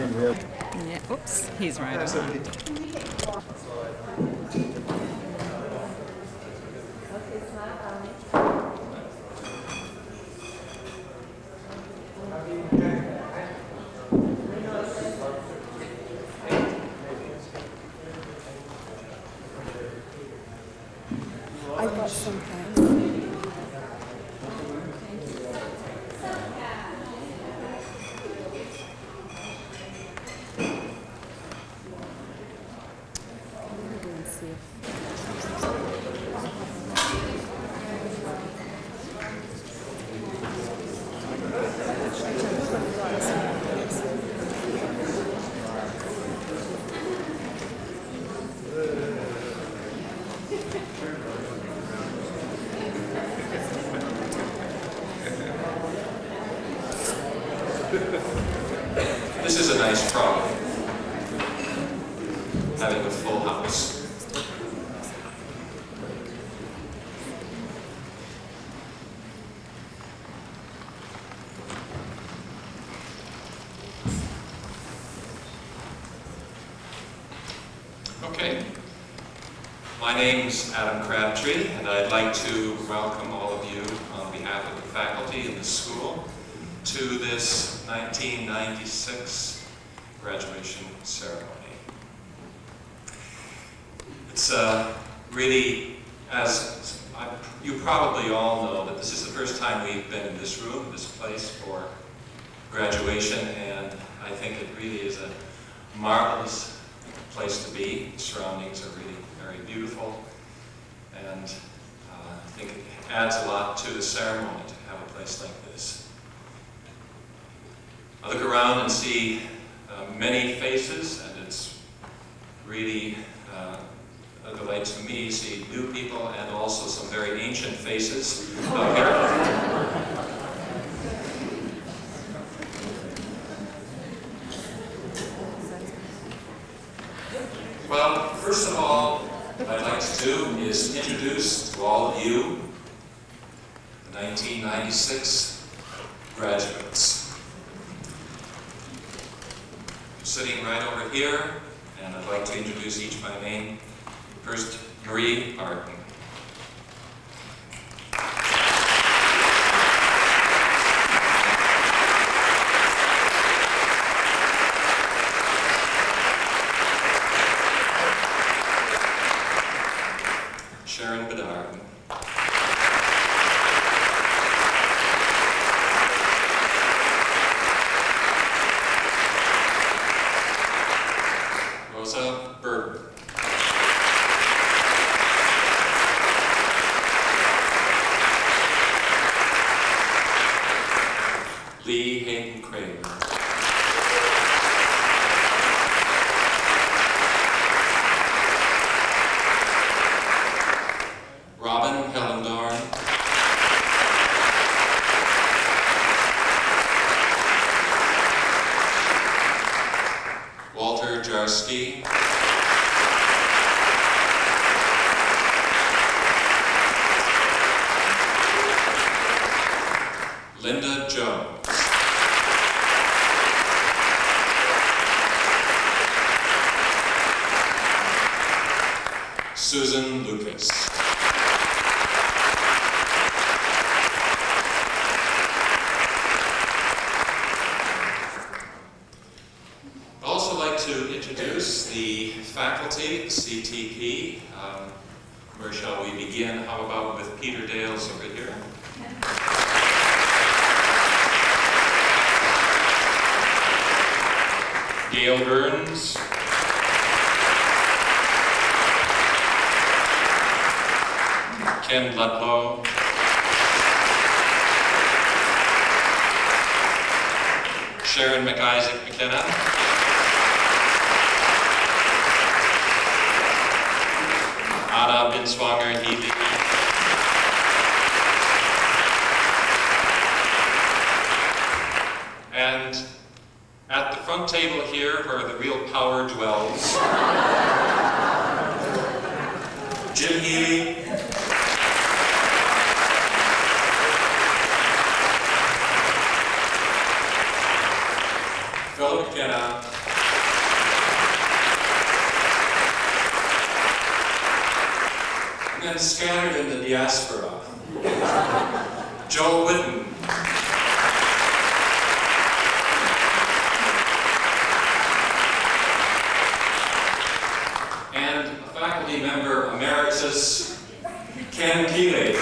Yeah, oops, he's right on. I've got some things. This is a nice problem, having a full house. Okay, my name's Adam Crabtree, and I'd like to welcome all of you on behalf of the faculty in the school to this 1996 graduation ceremony. It's really, as you probably all know, that this is the first time we've been in this room, this place, for graduation, and I think it really is a marvelous place to be. The surroundings are really very beautiful, and I think it adds a lot to the ceremony to have a place like this. I look around and see many faces, and it's really a delight to me to see new people and also some very ancient faces out here. Well, first of all, what I'd like to do is introduce to all of you the 1996 graduates. Sitting right over here, and I'd like to introduce each by name. First, Marie Barton. Sharon Bedard. Rosa Berger. Lee Hayden Craig. Robin Hellendorn. Walter Jarsky. Linda Jones. Susan Lucas. I'd also like to introduce the faculty, CTP. Where shall we begin? How about with Peter Dales over here? Gail Burns. Ken Ludlow. Sharon McIsaac McKenna. Anna Binswanger Healy. And at the front table here, where the real power dwells, Jim Healy. Philip McKenna, and then scattered in the diaspora, Joel Whitten, and a faculty member emeritus, Ken Keeley.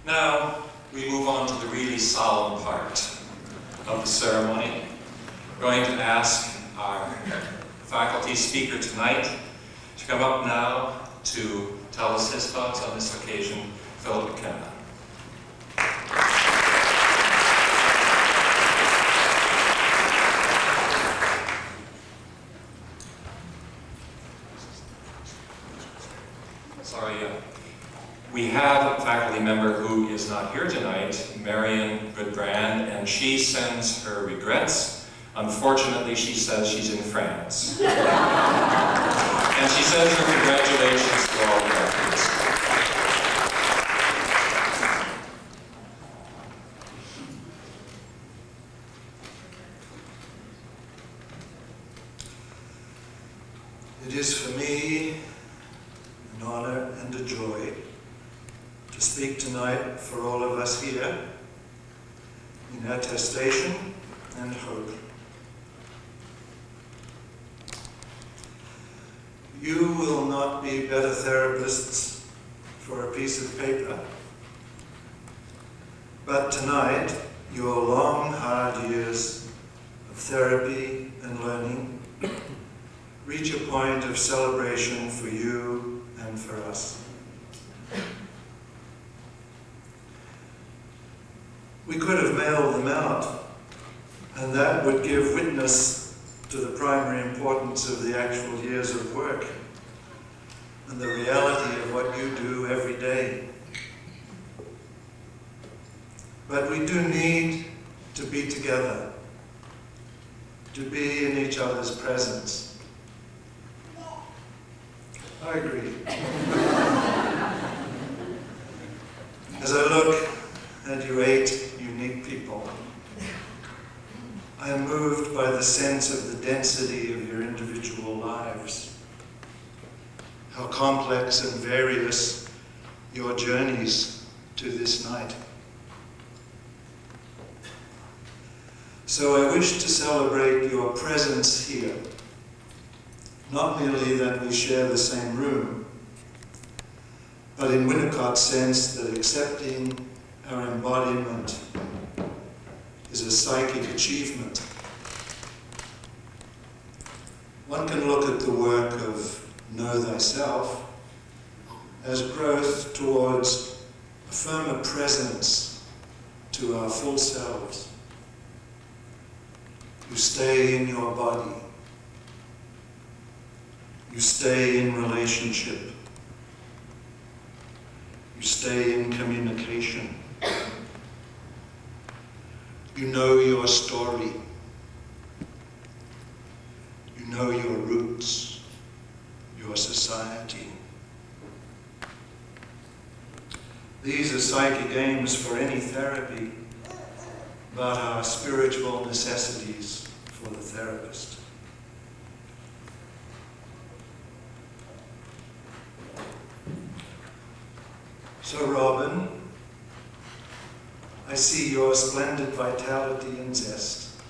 Now, we move on to the really solemn part of the ceremony. We're going to ask our faculty speaker tonight to come up now to tell us his thoughts on this occasion, Philip McKenna. We have a faculty member who is not here tonight, Marion Grad, and she sends her regrets. Unfortunately, she says she's in France. And she sends her congratulations to all the graduates. It is for me an honor and a joy to speak tonight for all of us here in attestation and hope. You will not be better therapists for a piece of paper, but tonight your long, hard years of therapy and learning reach a point of celebration for you and for us. We could have mailed them out, and that would give witness to the primary importance of the actual years of work and the reality of what you do every day. But we do need to be together, to be in each other's presence. I agree. As I look at you 8 unique people, I am moved by the sense of the density of your individual lives, how complex and various your journeys to this night. So I wish to celebrate your presence here, not merely that we share the same room, but in Winnicott's sense that accepting our embodiment is a psychic achievement. One can look at the work of Know Thyself as growth towards a firmer presence to our full selves. You stay in your body. You stay in relationship. You stay in communication. You know your story. You know your roots, your society. These are psychic aims for any therapy, but are spiritual necessities for the therapist. So, Robin, I see your splendid vitality and zest.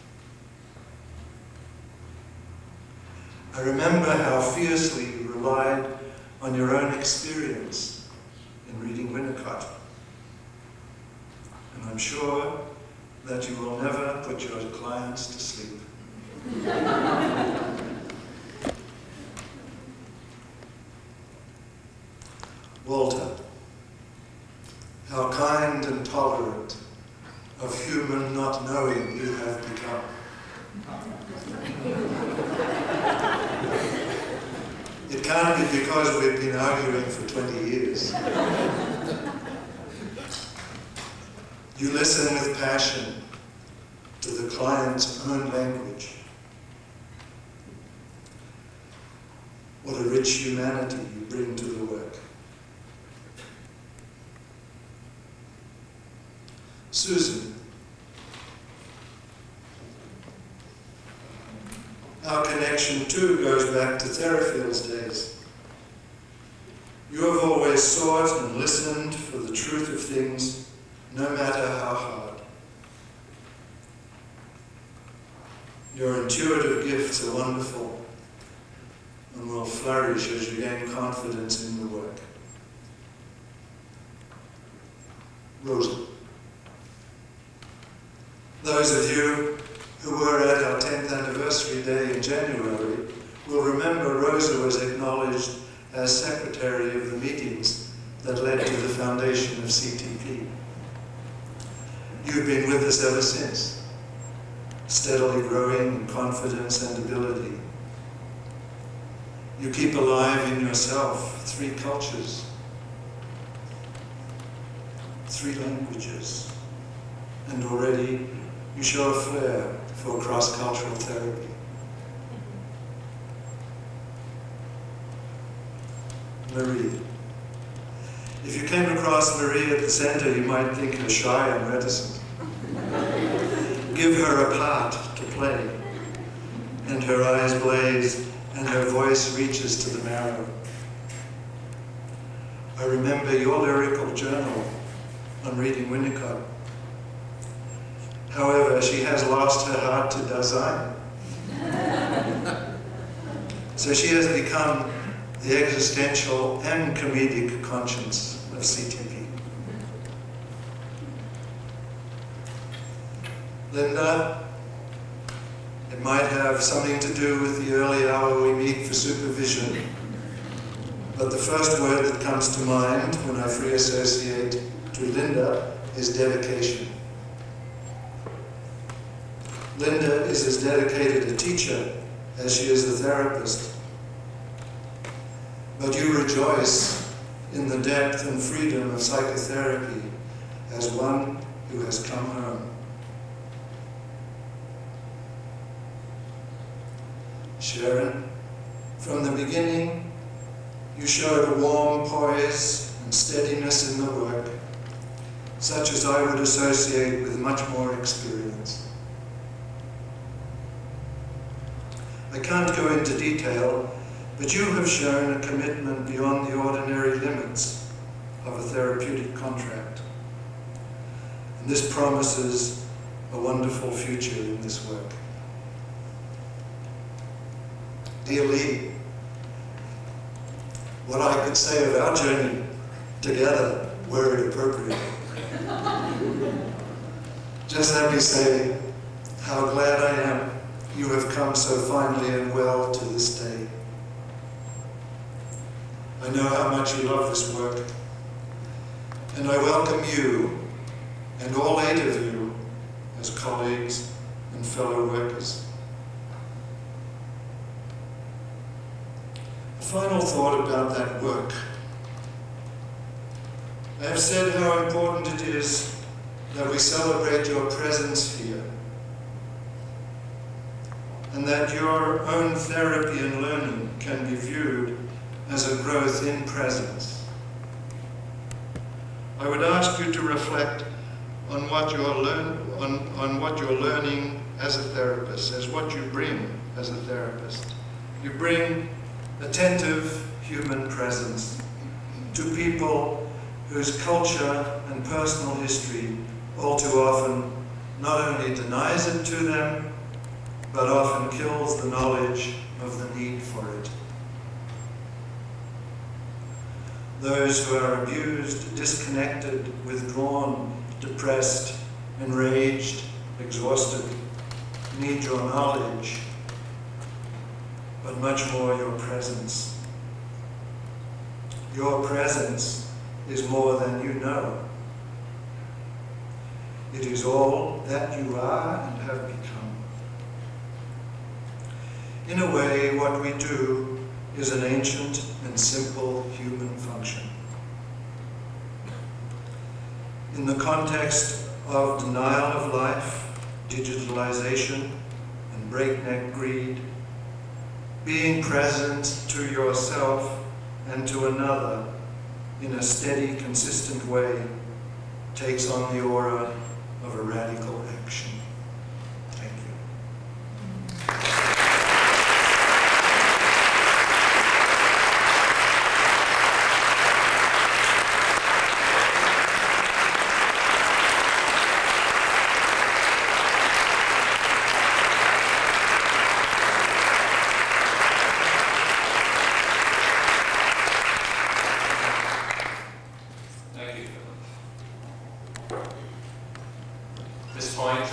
I remember how fiercely you relied on your own experience in reading Winnicott. And I'm sure that you will never put your clients to sleep. Walter, how kind and tolerant of human not knowing you have become. It can't be because we've been arguing for 20 years. You listen with passion to the client's own language. What a rich humanity you bring to the work. Susan, our connection too goes back to Therafield's days. You have always sought and listened for the truth of things, no matter how hard. Your intuitive gifts are wonderful and will flourish as you gain confidence in the work. Rosa. Those of you who were at our 10th anniversary day in January will remember Rosa was acknowledged as secretary of the meetings that led to the foundation of CTP. You've been with us ever since, steadily growing in confidence and ability. You keep alive in yourself 3 cultures, 3 languages, and already you show a flair for cross-cultural therapy. Marie. If you came across Marie at the center, you might think her shy and reticent. Give her a part to play, and her eyes blaze, and her voice reaches to the marrow. I remember your lyrical journal on reading Winnicott. However, she has lost her heart to Dasein. So she has become the existential and comedic conscience of CTP. Linda, it might have something to do with the early hour we meet for supervision, but the first word that comes to mind when I free associate to Linda is dedication. Linda is as dedicated a teacher as she is a therapist. But you rejoice in the depth and freedom of psychotherapy as one who has come home. Sharon, from the beginning, you showed a warm poise and steadiness in the work, such as I would associate with much more experience. I can't go into detail, but you have shown a commitment beyond the ordinary limits of a therapeutic contract. And this promises a wonderful future in this work. Dear Lee, what I could say of our journey together, were it appropriate. Just let me say how glad I am you have come so finely and well to this day. I know how much you love this work, and I welcome you and all 8 of you as colleagues and fellow workers. A final thought about that work. I have said how important it is that we celebrate your presence here, and that your own therapy and learning can be viewed as a growth in presence. I would ask you to reflect on what you're learning as a therapist, as what you bring as a therapist. You bring attentive human presence to people whose culture and personal history all too often not only denies it to them, but often kills the knowledge of the need for it. Those who are abused, disconnected, withdrawn, depressed, enraged, exhausted, need your knowledge, but much more your presence. Your presence is more than you know. It is all that you are and have become. In a way, what we do is an ancient and simple human function. In the context of denial of life, digitalization, and breakneck greed, being present to yourself and to another in a steady, consistent way takes on the aura of a radical action. Thank you. Thank you, Philip. At this point,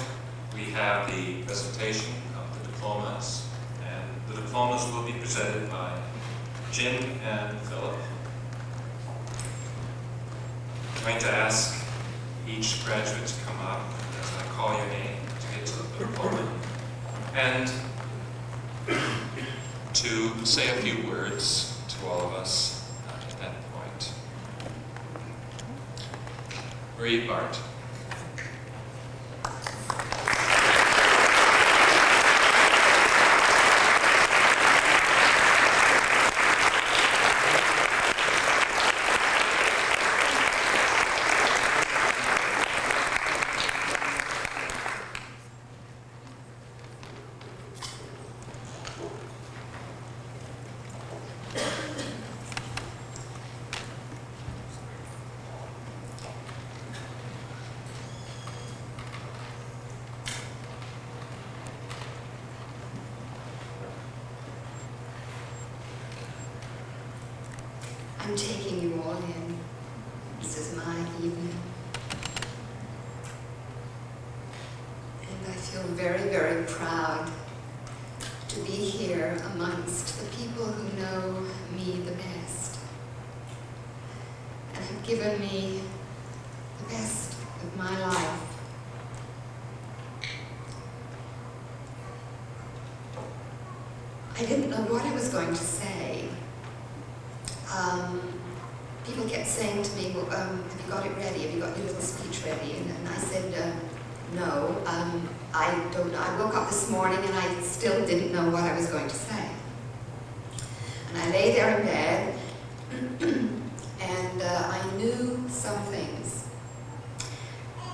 we have the presentation of the diplomas, and the diplomas will be presented by Jim and Philip. I'm going to ask each graduate to come up as I call your name to get to the diploma, and to say a few words to all of us at that point. Marie Bart. I'm taking you all in. This is my evening. And I feel very, very proud to be here amongst the people who know me the best and have given me the best of my life. I didn't know what I was going to say. People kept saying to me, well, have you got it ready? Have you got your little speech ready? And I said, no, I don't know. I woke up this morning and I still didn't know what I was going to say. And I lay there in bed and I knew some things.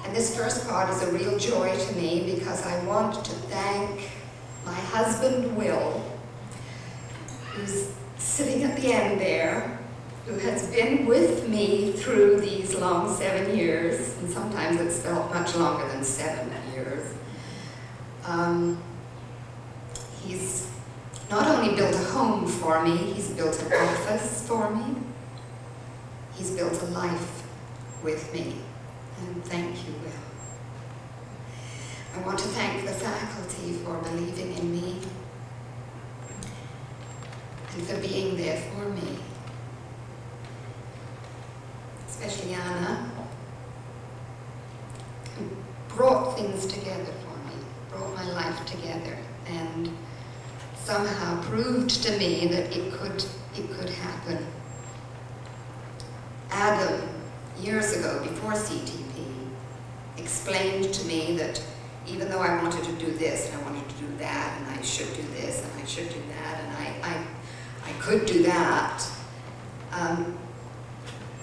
And this first part is a real joy to me because I want to thank my husband, Will, who's sitting at the end there, who has been with me through these long 7 years, and sometimes it's felt much longer than 7 years. He's not only built a home for me, he's built an office for me, he's built a life with me, and thank you, Will. I want to thank the faculty for believing in me, and for being there for me. Especially Anna, who brought things together for me, brought my life together, and somehow proved to me that it could happen. Adam, years ago, before CTP, explained to me that even though I wanted to do this, and I wanted to do that, and I should do this, and I should do that, and I could do that,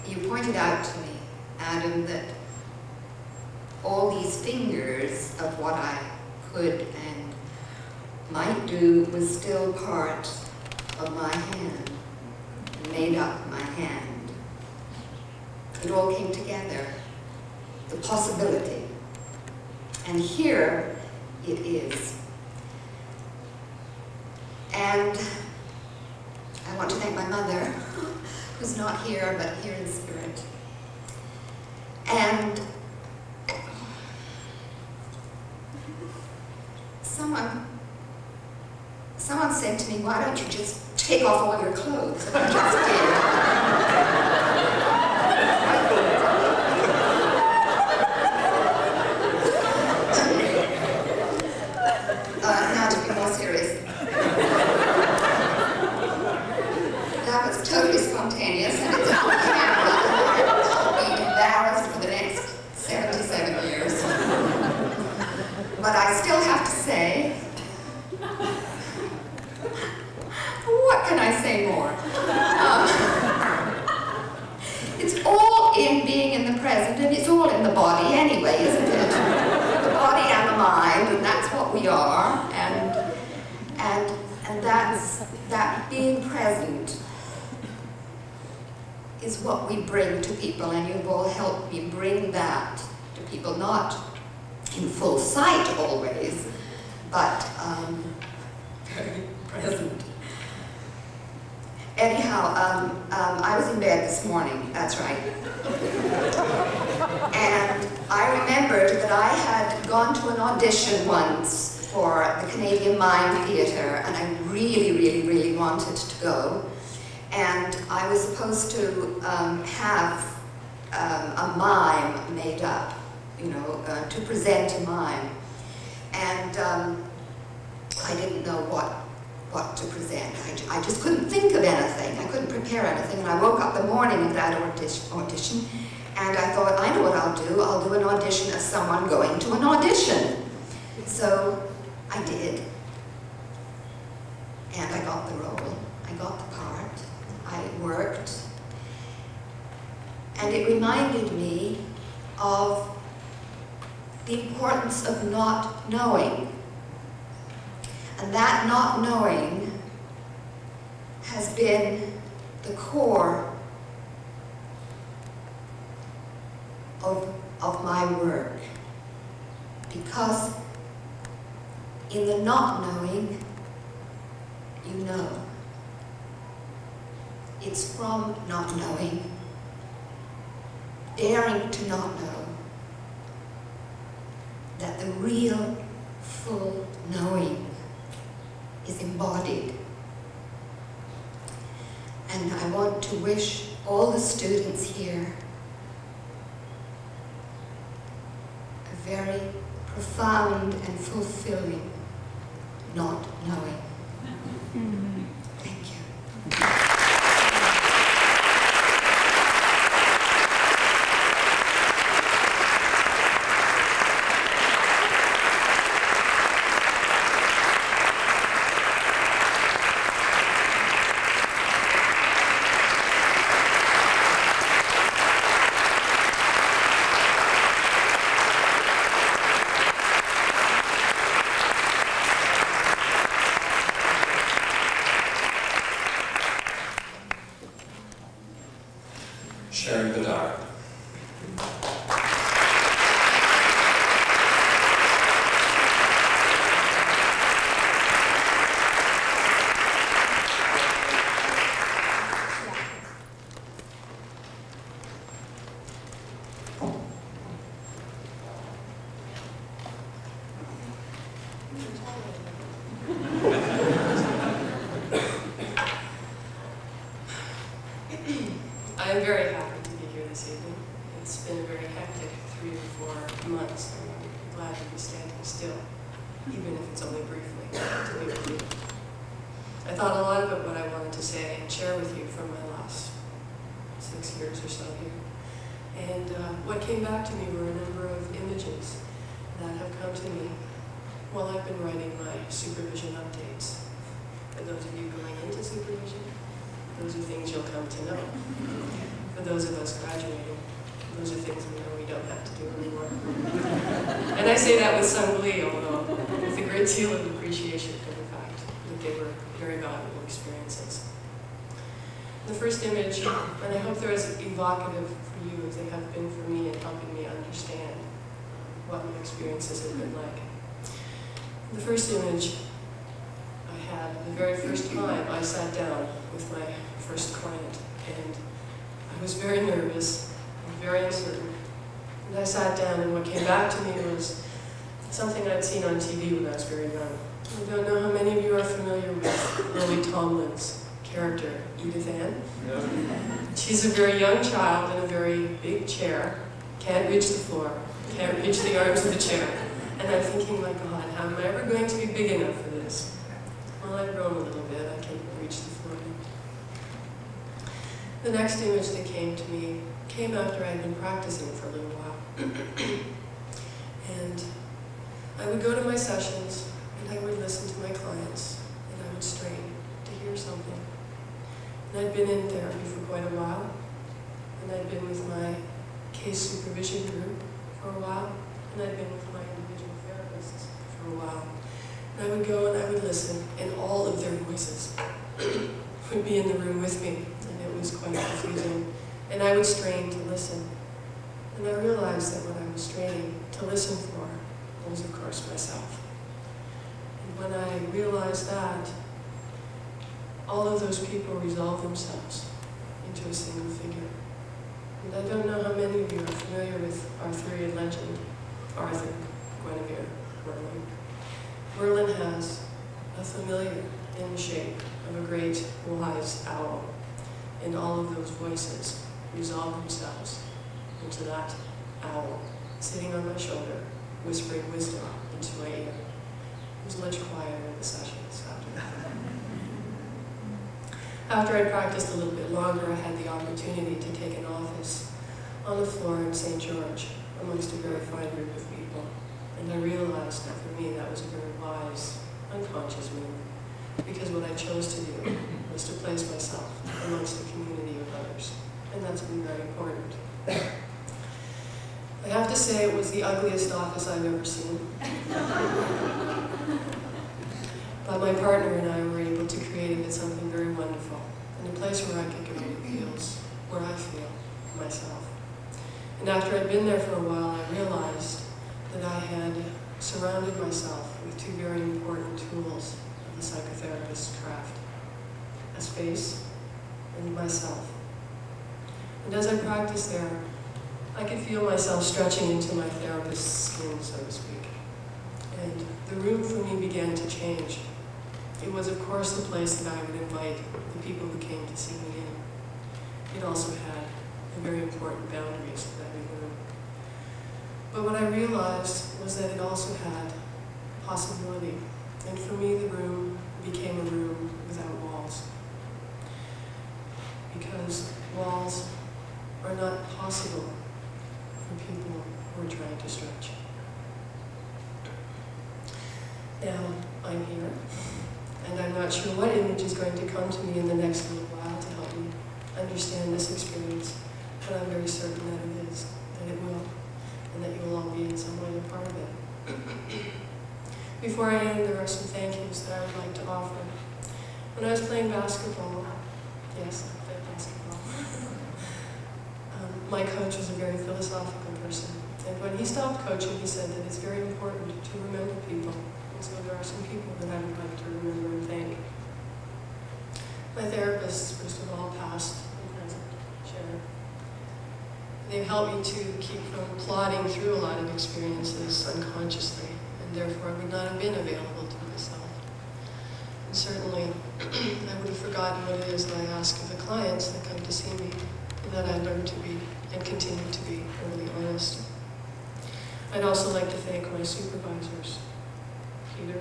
you pointed out to me, Adam, that all these fingers of what I could and might do was still part of my hand, made up my hand. It all came together, the possibility. And here it is. And I want to thank my mother, who's not here, but here in spirit. And someone said to me, why don't you just take off all your clothes? And I just did. Now to be more serious. That was totally spontaneous, and it's on camera, and I'll be embarrassed for the next 77 years. But I still have to say, What can I say more? It's all in being in the present, and it's all in the body anyway, isn't it? The body and the mind, and that's what we are. And that being present is what we bring to people, and you've all helped me bring that to people, not in full sight always, but very present. Anyhow, I was in bed this morning, that's right. And I remembered that I had gone to an audition once for the Canadian Mime Theatre, and I really, really, really wanted to go. And I was supposed to have a mime made up, you know, to present a mime. And I didn't know what to present. I just couldn't think of anything. I couldn't prepare anything. And I woke up the morning of that audition, and I thought, I know what I'll do. I'll do an audition as someone going to an audition. So I did. And I got the role. I got the part. I worked. And it reminded me of the importance of not knowing. And that not knowing has been the core of my work. Because in the not knowing, you know. It's from not knowing, daring to not know, that the real, full knowing is embodied. And I want to wish all the students here a very profound and fulfilling not knowing. Thank you. Sharing the dark. I'm very happy to be here this evening. It's been a very hectic 3 or 4 months, and I'm glad to be standing still, even if it's only briefly, to be with you. I thought a lot about what I wanted to say and share with you from my last 6 years or so here. And what came back to me were a number of images that have come to me while I've been writing my supervision updates. For those of you going into supervision, those are things you'll come to know. For those of us graduating, those are things we know we don't have to do anymore. And I say that with some glee, although with a great deal of appreciation for the fact that they were very valuable experiences. The first image, and I hope they're as evocative for you as they have been for me in helping me understand what my experiences have been like. The first image I had, the very first time I sat down with my first client, and I was very nervous and very uncertain. And I sat down, and what came back to me was something I'd seen on TV when I was very young. I don't know how many of you are familiar with Lily Tomlin's character, Edith Ann. She's a very young child in a very big chair, can't reach the floor, can't reach the arms of the chair. And I'm thinking, my God, how am I ever going to be big enough for this? Well, I've grown a little bit, I can reach the floor. The next image that came to me came after I'd been practicing for a little while. And I would go to my sessions, and I would listen to my clients, and I would strain to hear something. And I'd been in therapy for quite a while, and I'd been with my case supervision group for a while, and I'd been with my individual therapists for a while. And I would go and I would listen, and all of their voices would be in the room with me, and it was quite confusing. And I would strain to listen. And I realized that what I was straining to listen for was, of course, myself. And when I realized that, all of those people resolved themselves into a single figure. And I don't know how many of you are familiar with Arthurian legend, Arthur, Guinevere, Merlin. Merlin has a familiar in the shape of a great wise owl, and all of those voices resolve themselves into that owl sitting on my shoulder, whispering wisdom into my ear. It was much quieter in the sessions after that. After I practiced a little bit longer, I had the opportunity to take an office on the floor in St. George amongst a very fine group of people. And I realized that for me that was a very wise, unconscious move, because what I chose to do was to place myself amongst a community of others. And that's been very important. I have to say it was the ugliest office I've ever seen. But my partner and I were able to create of it something very wonderful, and a place where I could go to feels where I feel myself. And after I'd been there for a while, I realized that I had surrounded myself with two very important tools of the psychotherapist's craft: a space and myself. And as I practiced there, I could feel myself stretching into my therapist's skin, so to speak. And the room for me began to change. It was, of course, the place that I would invite the people who came to see me in. It also had a very important boundaries for every room. But what I realized was that it also had possibility. And for me, the room became a room without walls. Because walls are not possible for people who are trying to stretch. Now, I'm here, and I'm not sure what image is going to come to me in the next little while to help me understand this experience, but I'm very certain that it is, that it will, and that you will all be in some way a part of it. Before I end, there are some thank yous that I would like to offer. When I was playing basketball, yes, I played basketball, my coach was a very philosophical person, and when he stopped coaching, he said that it's very important to remember people. So there are some people that I would like to remember and thank. My therapists, first of all, past and present, Sharon. They've helped me to keep from plodding through a lot of experiences unconsciously, and therefore I would not have been available to myself. And certainly, I would have forgotten what it is that I ask of the clients that come to see me, and that I learned to be, and continue to be, really honest. I'd also like to thank my supervisors, Peter.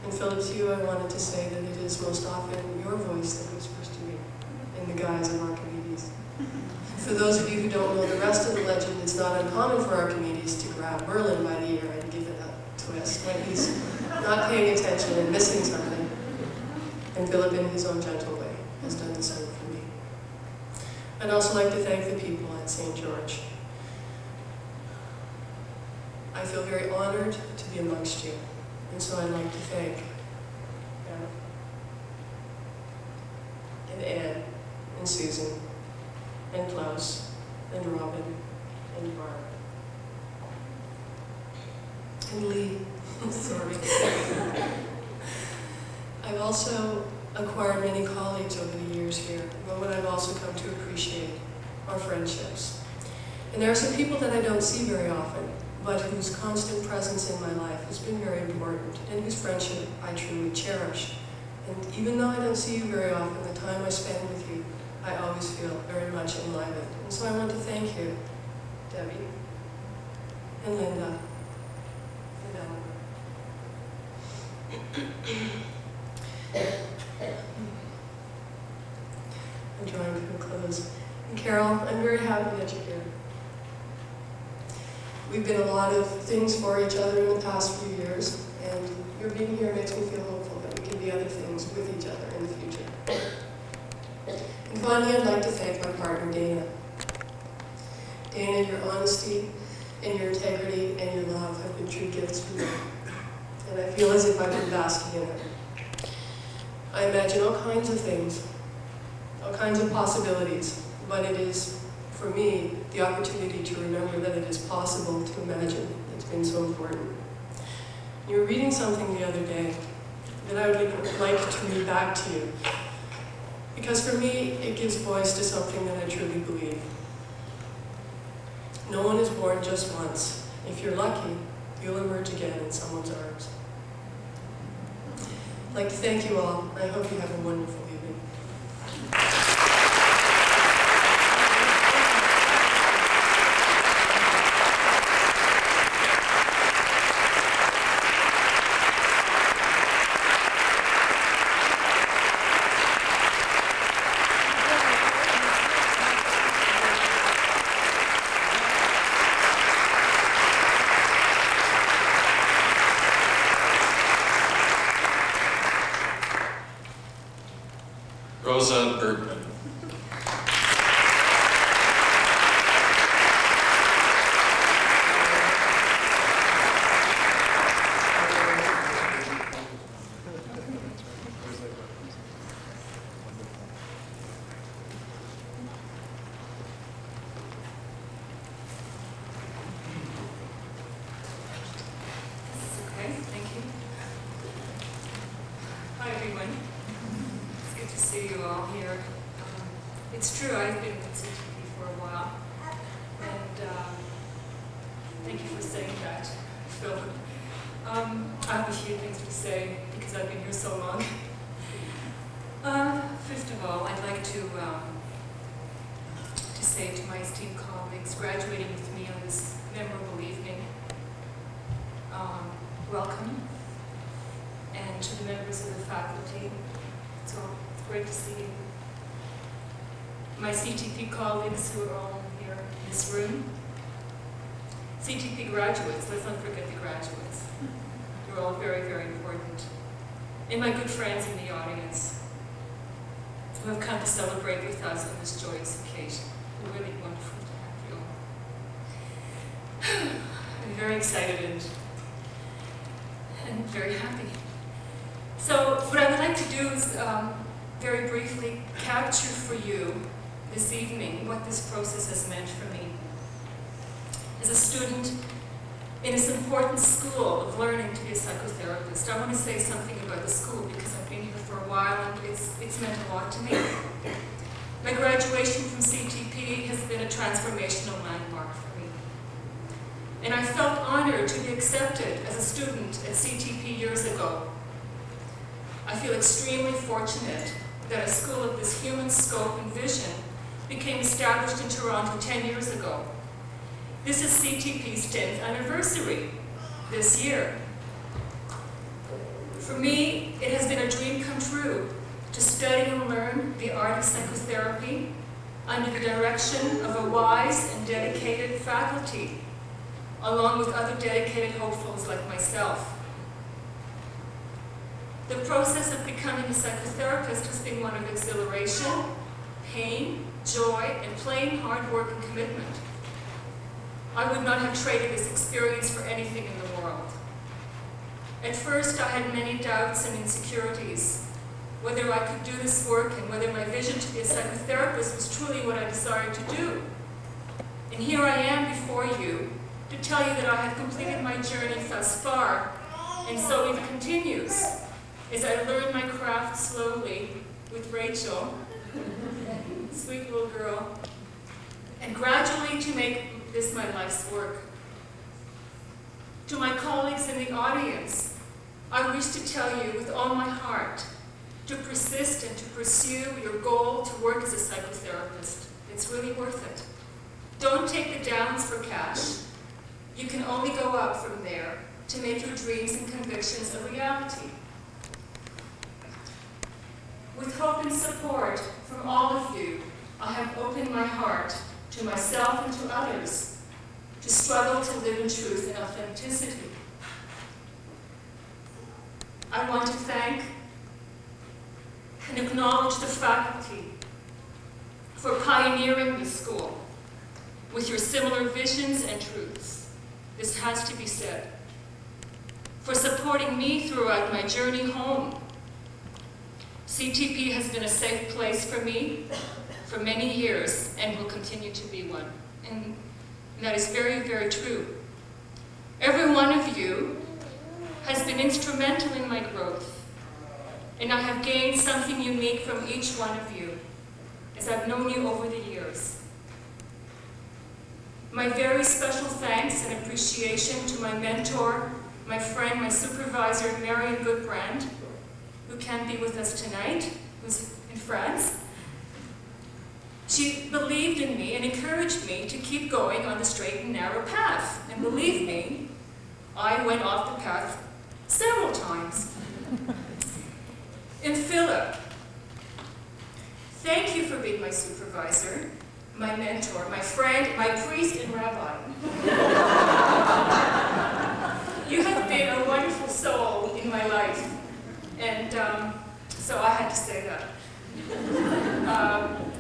And Philip, to you, I wanted to say that it is most often your voice that whispers to me in the guise of Archimedes. For those of you who don't know the rest of the legend, it's not uncommon for Archimedes to grab Merlin by the ear and give it a twist when he's not paying attention and missing something. And Philip, in his own gentle way, has done the same for me. I'd also like to thank the people at St. George. I feel very honored to be amongst you, and so I'd like to thank Anna, and Anne, and Susan, and Klaus, and Robin, and Barb, and Lee. Sorry. I've also acquired many colleagues over the years here, but what I've also come to appreciate are friendships. And there are some people that I don't see very often, but whose constant presence in my life has been very important, and whose friendship I truly cherish. And even though I don't see you very often, the time I spend with you, I always feel very much enlivened. And so I want to thank you, Debbie, and Linda, and Eleanor. I'm drawing to a close. And Carol, I'm very happy that you're here. We've been a lot of things for each other in the past few years, and your being here makes me feel hopeful that we can be the other things with each other in the future. And finally, I'd like to thank my partner, Dana. Dana, your honesty and your integrity and your love have been true gifts for me. And I feel as if I've been basking in it. I imagine all kinds of things, all kinds of possibilities, but it is, for me, the opportunity to remember that it is possible to imagine that's been so important. You were reading something the other day that I would like to read back to you, because for me, it gives voice to something that I truly believe. No one is born just once. If you're lucky, you'll emerge again in someone's arms. I'd like to thank you all. I hope you have a wonderful evening. Rosa Bergman. Okay, thank you. Hi, everyone. It's good to see you all here. It's true, I've been with CTP for a while, and thank you for saying that, Phil. I have a few things to say because I've been here so long. First of all, I'd like to say to my esteemed colleagues graduating with me on this memorable evening, welcome, and to the members of the faculty. So it's great to see you. My CTP colleagues who are all here in this room. CTP graduates, let's not forget the graduates. You're all very, very important. And my good friends in the audience who have come to celebrate with us on this joyous occasion. We're really wonderful to have you all. I'm very excited and very happy. So what I would like to do is very briefly capture for you this evening what this process has meant for me. As a student in this important school of learning to be a psychotherapist, I want to say something about the school because I've been here for a while and it's meant a lot to me. My graduation from CTP has been a transformational landmark for me. And I felt honored to be accepted as a student at CTP years ago. I feel extremely fortunate that a school of this human scope and vision became established in Toronto 10 years ago. This is CTP's 10th anniversary this year. For me, it has been a dream come true to study and learn the art of psychotherapy under the direction of a wise and dedicated faculty, along with other dedicated hopefuls like myself. The process of becoming a psychotherapist has been one of exhilaration, pain, joy, and plain hard work and commitment. I would not have traded this experience for anything in the world. At first, I had many doubts and insecurities, whether I could do this work and whether my vision to be a psychotherapist was truly what I desired to do. And here I am before you to tell you that I have completed my journey thus far, and so it continues as I learn my craft slowly with Rachel, sweet little girl, and gradually to make this my life's work. To my colleagues in the audience, I wish to tell you with all my heart to persist and to pursue your goal to work as a psychotherapist. It's really worth it. Don't take the downs for cash. You can only go up from there to make your dreams and convictions a reality. With hope and support from all of you, I have opened my heart to myself and to others to struggle to live in truth and authenticity. I want to thank and acknowledge the faculty for pioneering the school with your similar visions and truths. This has to be said. For supporting me throughout my journey home. CTP has been a safe place for me for many years and will continue to be one. And that is very, very true. Every one of you has been instrumental in my growth, and I have gained something unique from each one of you as I've known you over the years. My very special thanks and appreciation to my mentor, my friend, my supervisor, Marion Goodbrand, who can't be with us tonight, who's in France. She believed in me and encouraged me to keep going on the straight and narrow path. And believe me, I went off the path several times. And Philip, thank you for being my supervisor, my mentor, my friend, my priest and rabbi. You have been a wonderful soul in my life, and so I had to say that.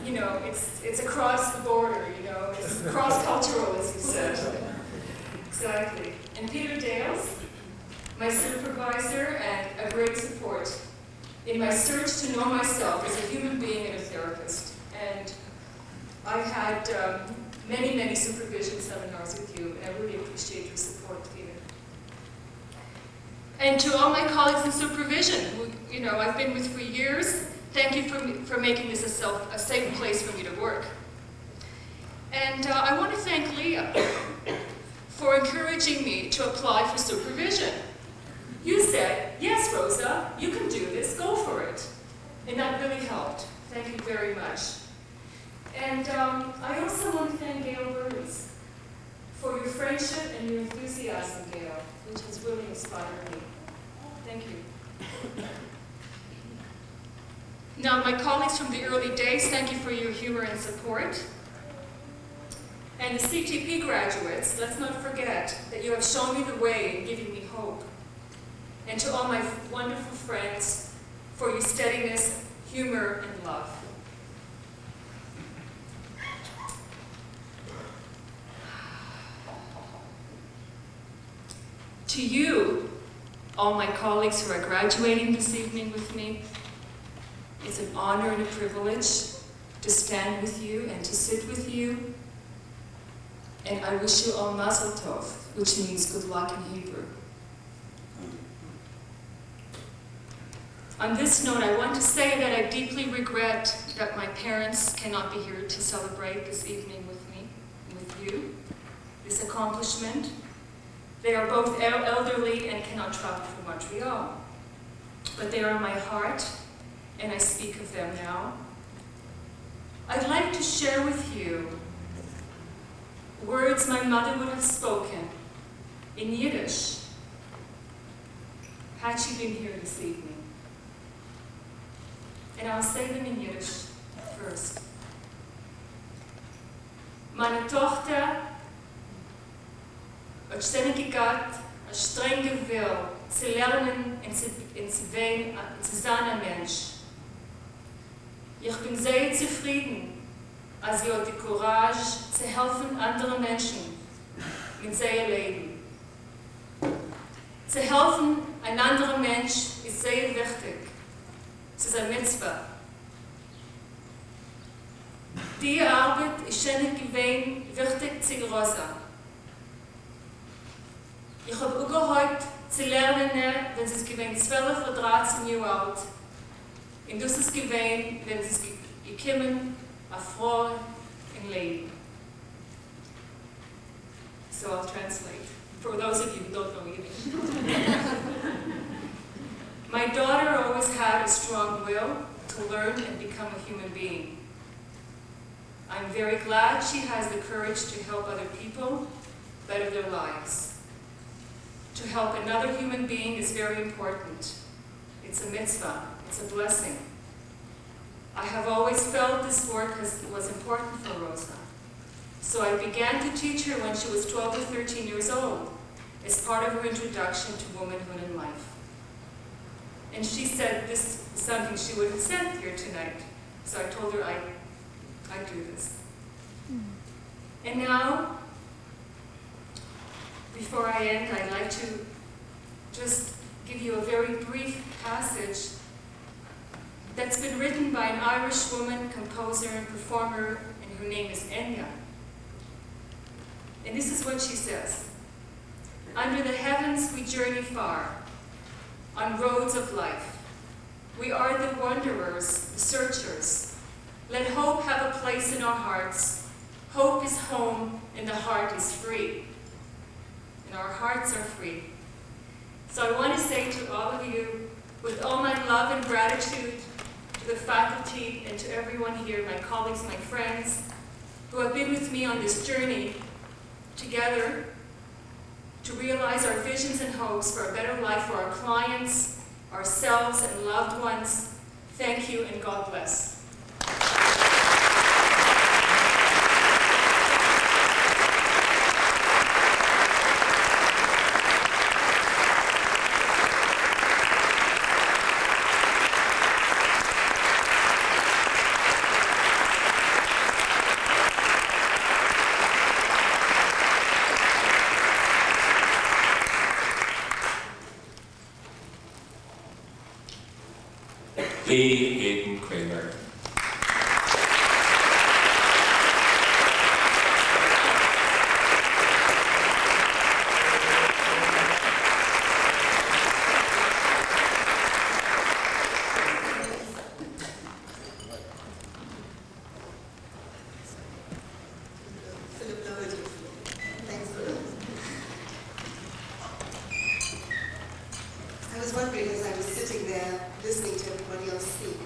You know, it's across the border, you know, it's cross-cultural, as you said. Exactly. And Peter Dales, my supervisor and a great support in my search to know myself as a human being and a therapist. And I've had many, many supervision seminars with you, and I really appreciate your support, Peter. And to all my colleagues in supervision, who, you know, I've been with for years, thank you for making this a safe place for me to work. And I want to thank Leah for encouraging me to apply for supervision. You said, yes, Rosa, you can do this, go for it. And that really helped. Thank you very much. And I also want to thank Gail Burns for your friendship and your enthusiasm, Gail, which has really inspired me. Thank you. Now, my colleagues from the early days, thank you for your humor and support. And the CTP graduates, let's not forget that you have shown me the way in giving me hope. And to all my wonderful friends, for your steadiness, humor, and love. To you, all my colleagues who are graduating this evening with me, it's an honor and a privilege to stand with you and to sit with you. And I wish you all Mazel Tov, which means good luck in Hebrew. On this note, I want to say that I deeply regret that my parents cannot be here to celebrate this evening with me, with you, this accomplishment. They are both elderly and cannot travel from Montreal. But they are in my heart, and I speak of them now. I'd like to share with you words my mother would have spoken in Yiddish had she been here this evening. And I'll say them in Yiddish first. Meine Tochter hat ständig gehabt, ein strenger Will, zu lernen und zu sein ein Mensch. Ich bin sehr zufrieden, als sie hat die Courage, zu helfen anderen Menschen mit seinem Leben. Zu helfen ein anderer Mensch ist sehr wichtig. Es ist eine Mitzvah. Die Arbeit ist ständig gewesen, wichtig zu Rosa. Ich habe auch gehört, zu lernen, wenn sie gewesen 12 oder 13 Jahre alt. Und das ist gewesen, wenn sie gekommen, eine Frau im Leben. So I'll translate, for those of you who don't know Yiddish. My daughter always had a strong will to learn and become a human being. I'm very glad she has the courage to help other people better their lives. To help another human being is very important. It's a mitzvah, it's a blessing. I have always felt this work was important for Rosa. So I began to teach her when she was 12 or 13 years old, as part of her introduction to womanhood and life. And she said this is something she would have said here tonight. So I told her I'd do this. And now, before I end, I'd like to just give you a very brief passage that's been written by an Irish woman, composer and performer, and her name is Enya. And this is what she says. Under the heavens we journey far, on roads of life. We are the wanderers, the searchers. Let hope have a place in our hearts. Hope is home and the heart is free. And our hearts are free. So I want to say to all of you, with all my love and gratitude, to the faculty and to everyone here, my colleagues, my friends, who have been with me on this journey together to realize our visions and hopes for a better life for our clients, ourselves, and loved ones. Thank you and God bless. Lee Hayden Kramer. I was wondering as I was sitting there listening to everybody else speak,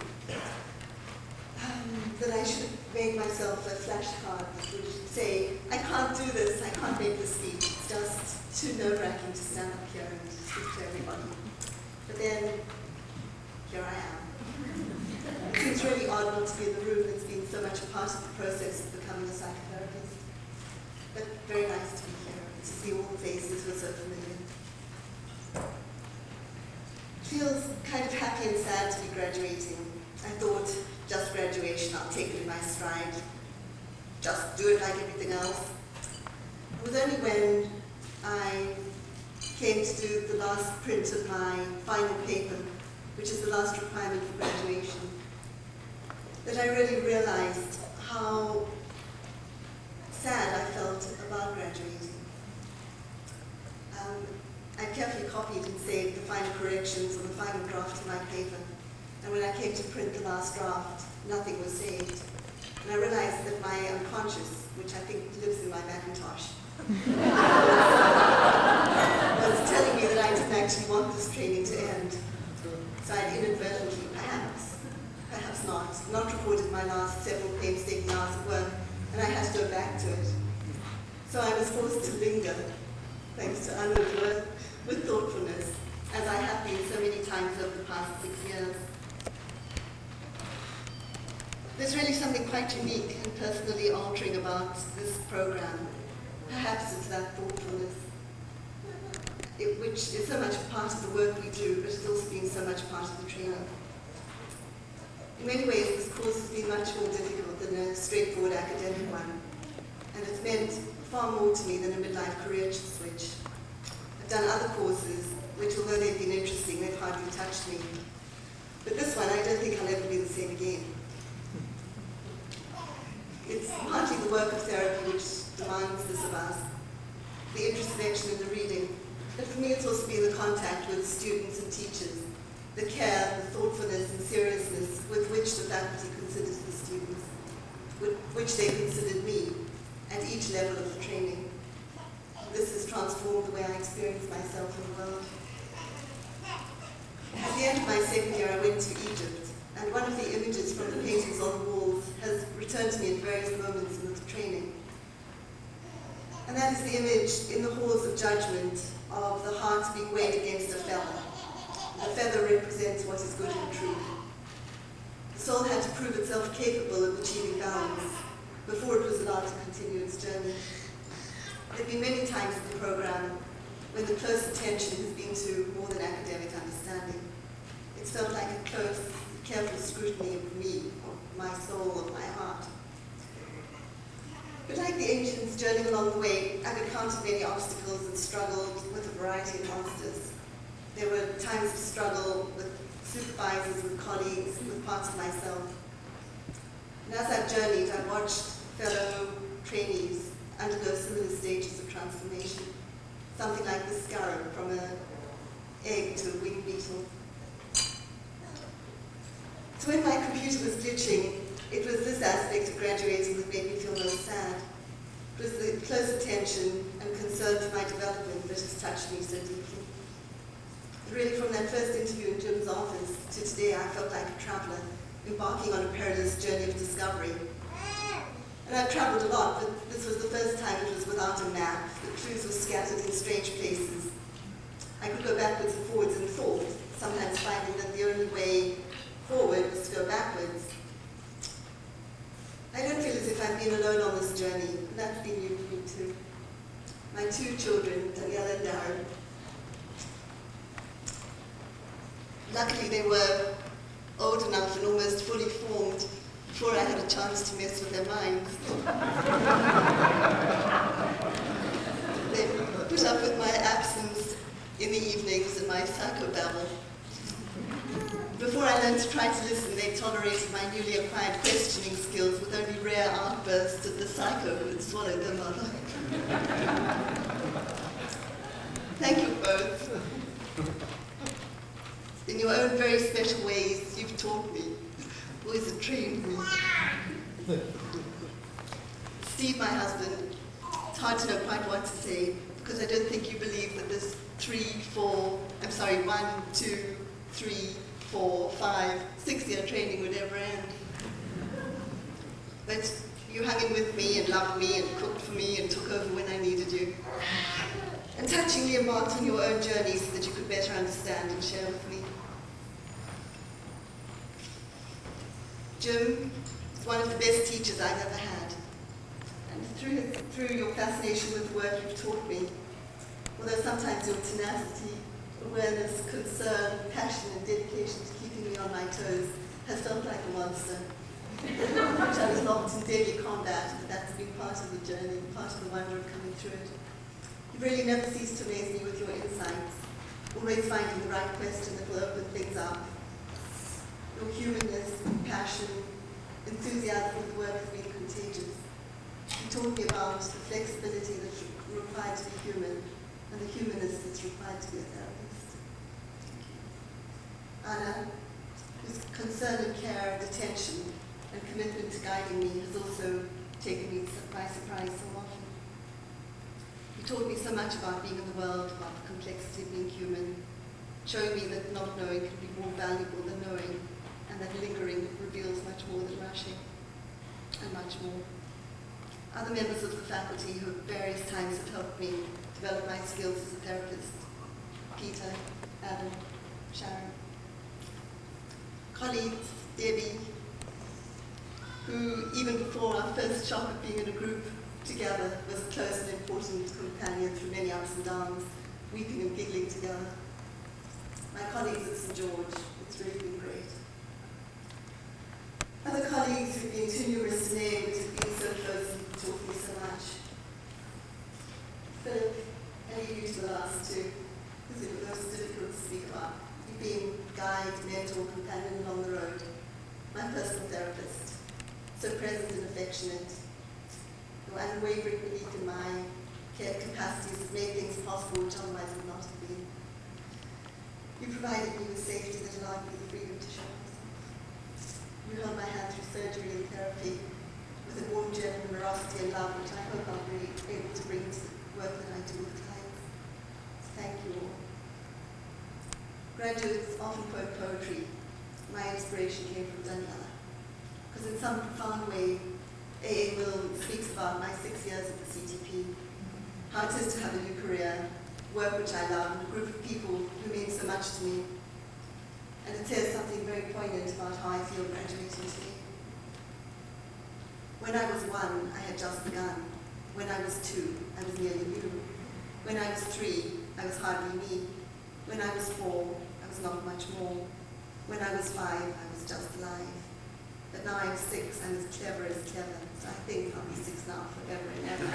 that I should have made myself a flashcard that would say, I can't do this, I can't make this speech. It's just too nerve-wracking to stand up here and speak to everybody. But then, here I am. It seems really odd not to be in the room that's been so much a part of the process of becoming a psychotherapist. But very nice to be here, to see all the faces who are so familiar. Feels kind of happy and sad to be graduating. I thought, just graduation, I'll take it in my stride. Just do it like everything else. It was only when I came to do the last print of my final paper, which is the last requirement for graduation, that I really realized how sad I felt about graduating. I carefully copied and saved the final corrections on the final draft of my paper. And when I came to print the last draft, nothing was saved. And I realized that my unconscious, which I think lives in my Macintosh, was telling me that I didn't actually want this training to end. So I'd inadvertently, perhaps not recorded my last several painstaking hours of work, and I had to go back to it. So I was forced to linger, thanks to Anna's work, with thoughtfulness, as I have been so many times over the past 6 years. There's really something quite unique and personally altering about this program. Perhaps it's that thoughtfulness, which is so much part of the work we do, but it's also been so much part of the training. In many ways, this course has been much more difficult than a straightforward academic one, and it's meant far more to me than a midlife career switch. I've done other courses, which although they've been interesting, they've hardly touched me. But this one, I don't think I'll ever be the same again. It's partly the work of therapy which demands this of us, the introspection and the reading. But for me, it's also been the contact with students and teachers, the care, the thoughtfulness and seriousness with which the faculty considers the students, with which they considered me at each level of the training. This has transformed the way I experience myself in the world. At the end of my second year, I went to Egypt, and one of the images from the paintings on the walls has returned to me at various moments in the training. And that is the image in the halls of judgment of the heart being weighed against a feather. The feather represents what is good and true. The soul had to prove itself capable of achieving balance before it was allowed to continue its journey. There have been many times in the program when the close attention has been to more than academic understanding. It felt like a close, careful scrutiny of me, of my soul, of my heart. But like the ancients journeying along the way, I've encountered many obstacles and struggled with a variety of monsters. There were times of struggle with supervisors, with colleagues, with parts of myself. And as I've journeyed, I've watched fellow trainees undergo similar stages of transformation, something like the scarab from an egg to a winged beetle. So when my computer was glitching, it was this aspect of graduating that made me feel most sad. It was the close attention and concern for my development that has touched me so deeply. Really, from that first interview in Jim's office to today, I felt like a traveler, embarking on a perilous journey of discovery. And I've traveled a lot, but this was the first time it was without a map. The clues were scattered in strange places. I could go backwards and forwards in thought, sometimes finding that the only way forward was to go backwards. I don't feel as if I've been alone on this journey, and that's been new for me too. My two children, Danielle and Darren, luckily they were old enough and almost fully formed before I had a chance to mess with their minds. They put up with my absence in the evenings and my psychobabble. Before I learned to try to listen, they tolerated my newly acquired questioning skills with only rare outbursts at the psycho who had swallowed their mother. Thank you both. In your own very special ways, you've taught me, always have trained me. Steve, my husband, it's hard to know quite what to say, because I don't think you believe that this 1, 2, 3, 4, 5, 6-year training would ever end. But you hung in with me and loved me and cooked for me and took over when I needed you. And touchingly embarked on your own journey so that you could better understand and share with me. Jim is one of the best teachers I've ever had. And through your fascination with the work you've taught me, although sometimes your tenacity, awareness, concern, passion, and dedication to keeping me on my toes has felt like a monster, which I was locked in daily combat, but that's been part of the journey, part of the wonder of coming through it. You've really never ceased to amaze me with your insights, always finding the right question that will open things up. Your humanness, passion, enthusiasm for the work has been contagious. You taught me about the flexibility that's required to be human, and the humanness that's required to be a therapist. Anna, whose concern and care and attention and commitment to guiding me has also taken me by surprise so often. You taught me so much about being in the world, about the complexity of being human, showing me that not knowing can be more valuable than knowing, and that lingering reveals much more than rushing, and much more. Other members of the faculty who at various times have helped me develop my skills as a therapist: Peter, Adam, Sharon. Colleagues, Debbie, who even before our first shock of being in a group together was a close and important companion through many ups and downs, weeping and giggling together. My colleagues at St. George, it's really been great. Other colleagues who've been too numerous to name, but who've been so close and taught me so much. Philip, I leave you to the last two, because it was most difficult to speak about. You've been guide, mentor, companion along the road, my personal therapist, so present and affectionate. Your unwavering belief in my care capacities has made things possible which otherwise would not have been. You provided me with safety that allowed me the freedom to show myself. You held my hand through surgery and therapy with a warm generosity and love which I hope I'll be able to bring to the work that I do with clients. Thank you all. Graduates often quote poetry. My inspiration came from Daniela, because in some profound way, A.A. Will speaks about my 6 years at the CTP, how it is to have a new career, work which I love, and a group of people who mean so much to me. And it says something very poignant about how I feel graduating today. When I was 1, I had just begun. When I was 2, I was nearly new. When I was 3, I was hardly me. When I was 4, I was not much more. When I was 5, I was just alive. But now I'm 6, I'm as clever as clever. So I think I'll be 6 now forever and ever.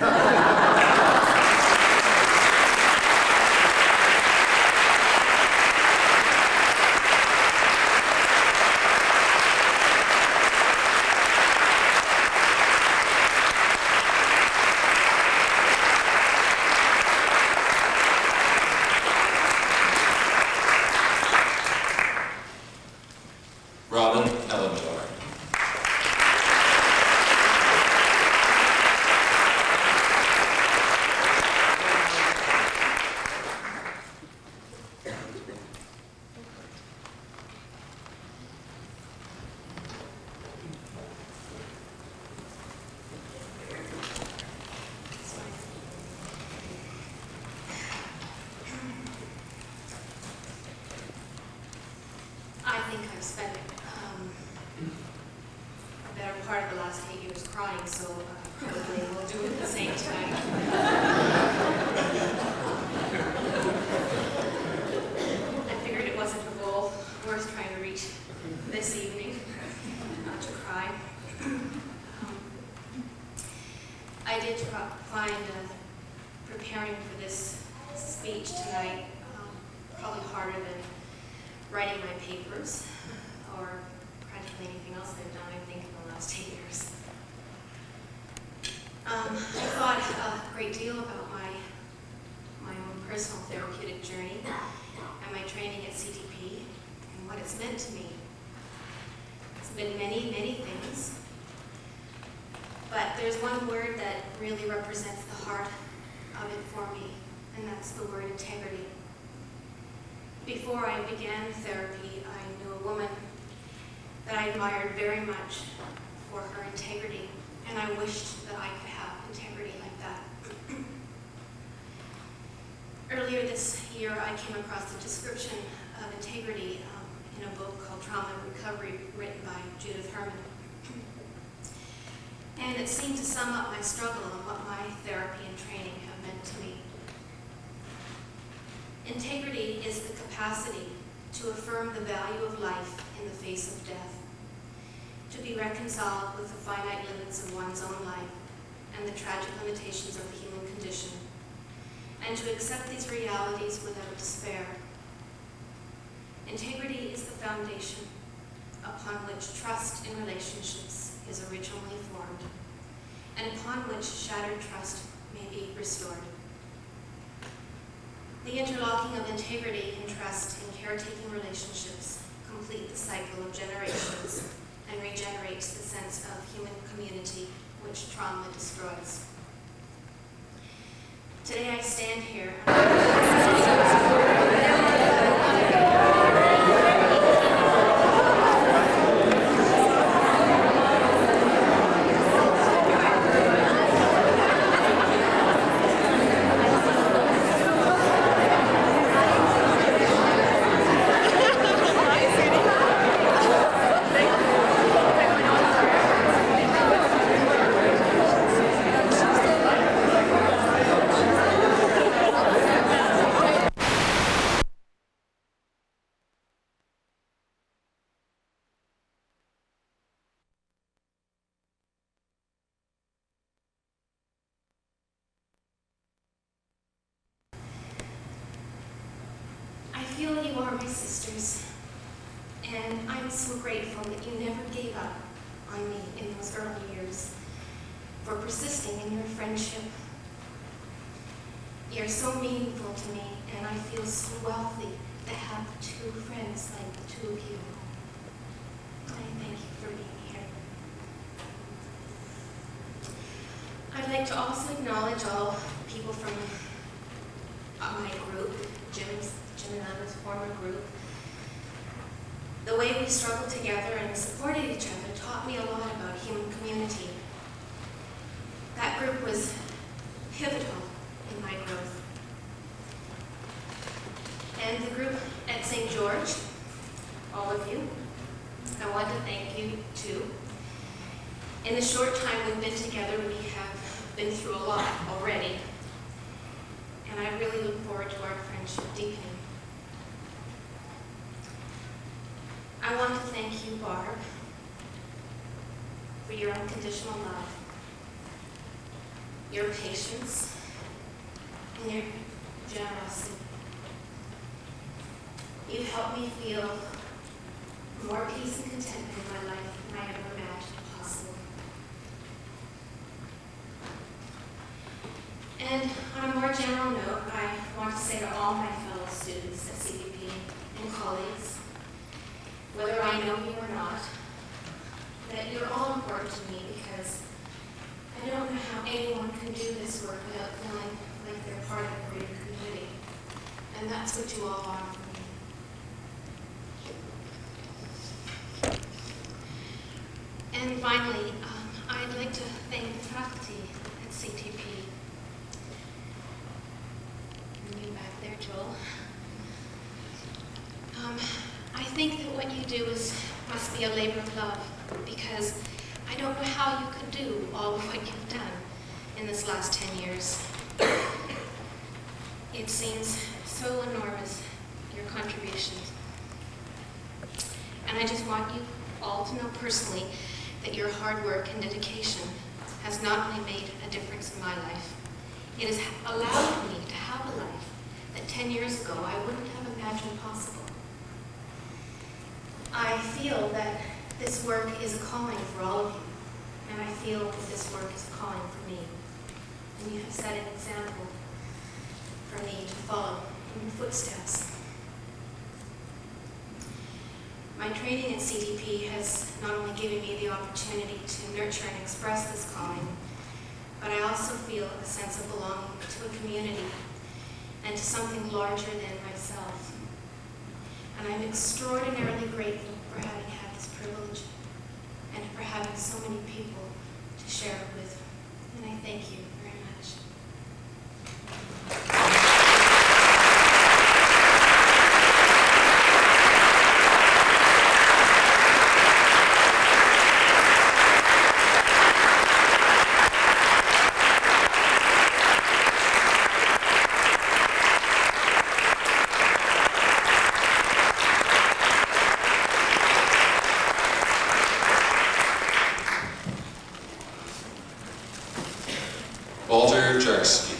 Robin Eleanor. I think I've spent a better part of the last 8 years crying, so probably we'll do it the same tonight. I figured it wasn't a goal worth trying to reach this evening, not to cry. I did find preparing for this speech tonight probably harder than writing my papers, or practically anything else I've done, I think, in the last 8 years. I thought a great deal about my own personal therapeutic journey and my training at CTP and what it's meant to me. It's been many, many things, but there's one word that really represents the heart of it for me, and that's the word integrity. Before I began therapy, I knew a woman that I admired very much for her integrity, and I wished that I could have integrity like that. Earlier this year, I came across a description of integrity in a book called Trauma and Recovery, written by Judith Herman. And it seemed to sum up my struggle and what my therapy and training have meant to me. Integrity is the capacity to affirm the value of life in the face of death, to be reconciled with the finite limits of one's own life and the tragic limitations of the human condition, and to accept these realities without despair. Integrity is the foundation upon which trust in relationships is originally formed, and upon which shattered trust may be restored. The interlocking of integrity and trust in caretaking relationships complete the cycle of generations and regenerates the sense of human community which trauma destroys. Today I stand here I feel you are my sisters, and I'm so grateful that you never gave up on me in those early years, for persisting in your friendship. You're so meaningful to me, and I feel so wealthy to have two friends like the two of you. I thank you for being here. I'd like to also acknowledge all people from my group, Jim and Anna's former group. The way we struggled together and supported each other taught me a lot about human community. That group was pivotal in my growth. And the group at St. George, all of you, I want to thank you too. In the short time we've been together, we have been through a lot already. And I really look forward to our friendship deepening. I want to thank you, Barb, for your unconditional love, your patience, and your generosity. You helped me feel more peace and contentment in my life than I ever imagined possible. And on a more general note, I want to say to all my fellow students at CTP and colleagues, whether I know you or not, that you're all important to me, because I don't know how anyone can do this work without feeling like they're part of a greater community. And that's what you all are for me. And finally, I'd like to thank the faculty at CTP. And you back there, Joel. I think that what you do must be a labor of love, because I don't know how you could do all of what you've done in this last 10 years. It seems so enormous, your contributions. And I just want you all to know personally that your hard work and dedication has not only made a difference in my life, it has allowed me to have a life that 10 years ago I wouldn't have imagined possible. I feel that this work is a calling for all of you, and I feel that this work is a calling for me. And you have set an example for me to follow in your footsteps. My training at CTP has not only given me the opportunity to nurture and express this calling, but I also feel a sense of belonging to a community and to something larger than myself. And I'm extraordinarily grateful for having had this privilege and for having so many people to share it with. And I thank you very much. Walter Jarski.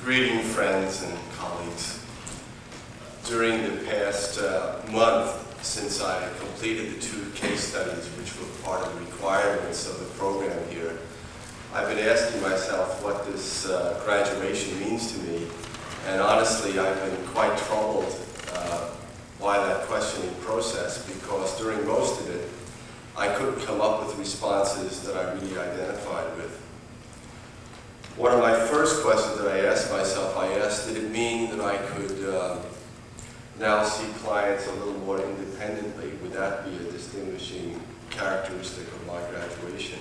Greeting, friends and colleagues. During the past month, since I completed the 2 case studies which were part of the requirements of the program here, I've been asking myself what this graduation means to me, and honestly I've been quite troubled by that questioning process, because during most of it I couldn't come up with responses that I really identified with. One of my first questions that I asked myself, did it mean that I could now see clients a little more independently? Would that be a distinguishing characteristic of my graduation?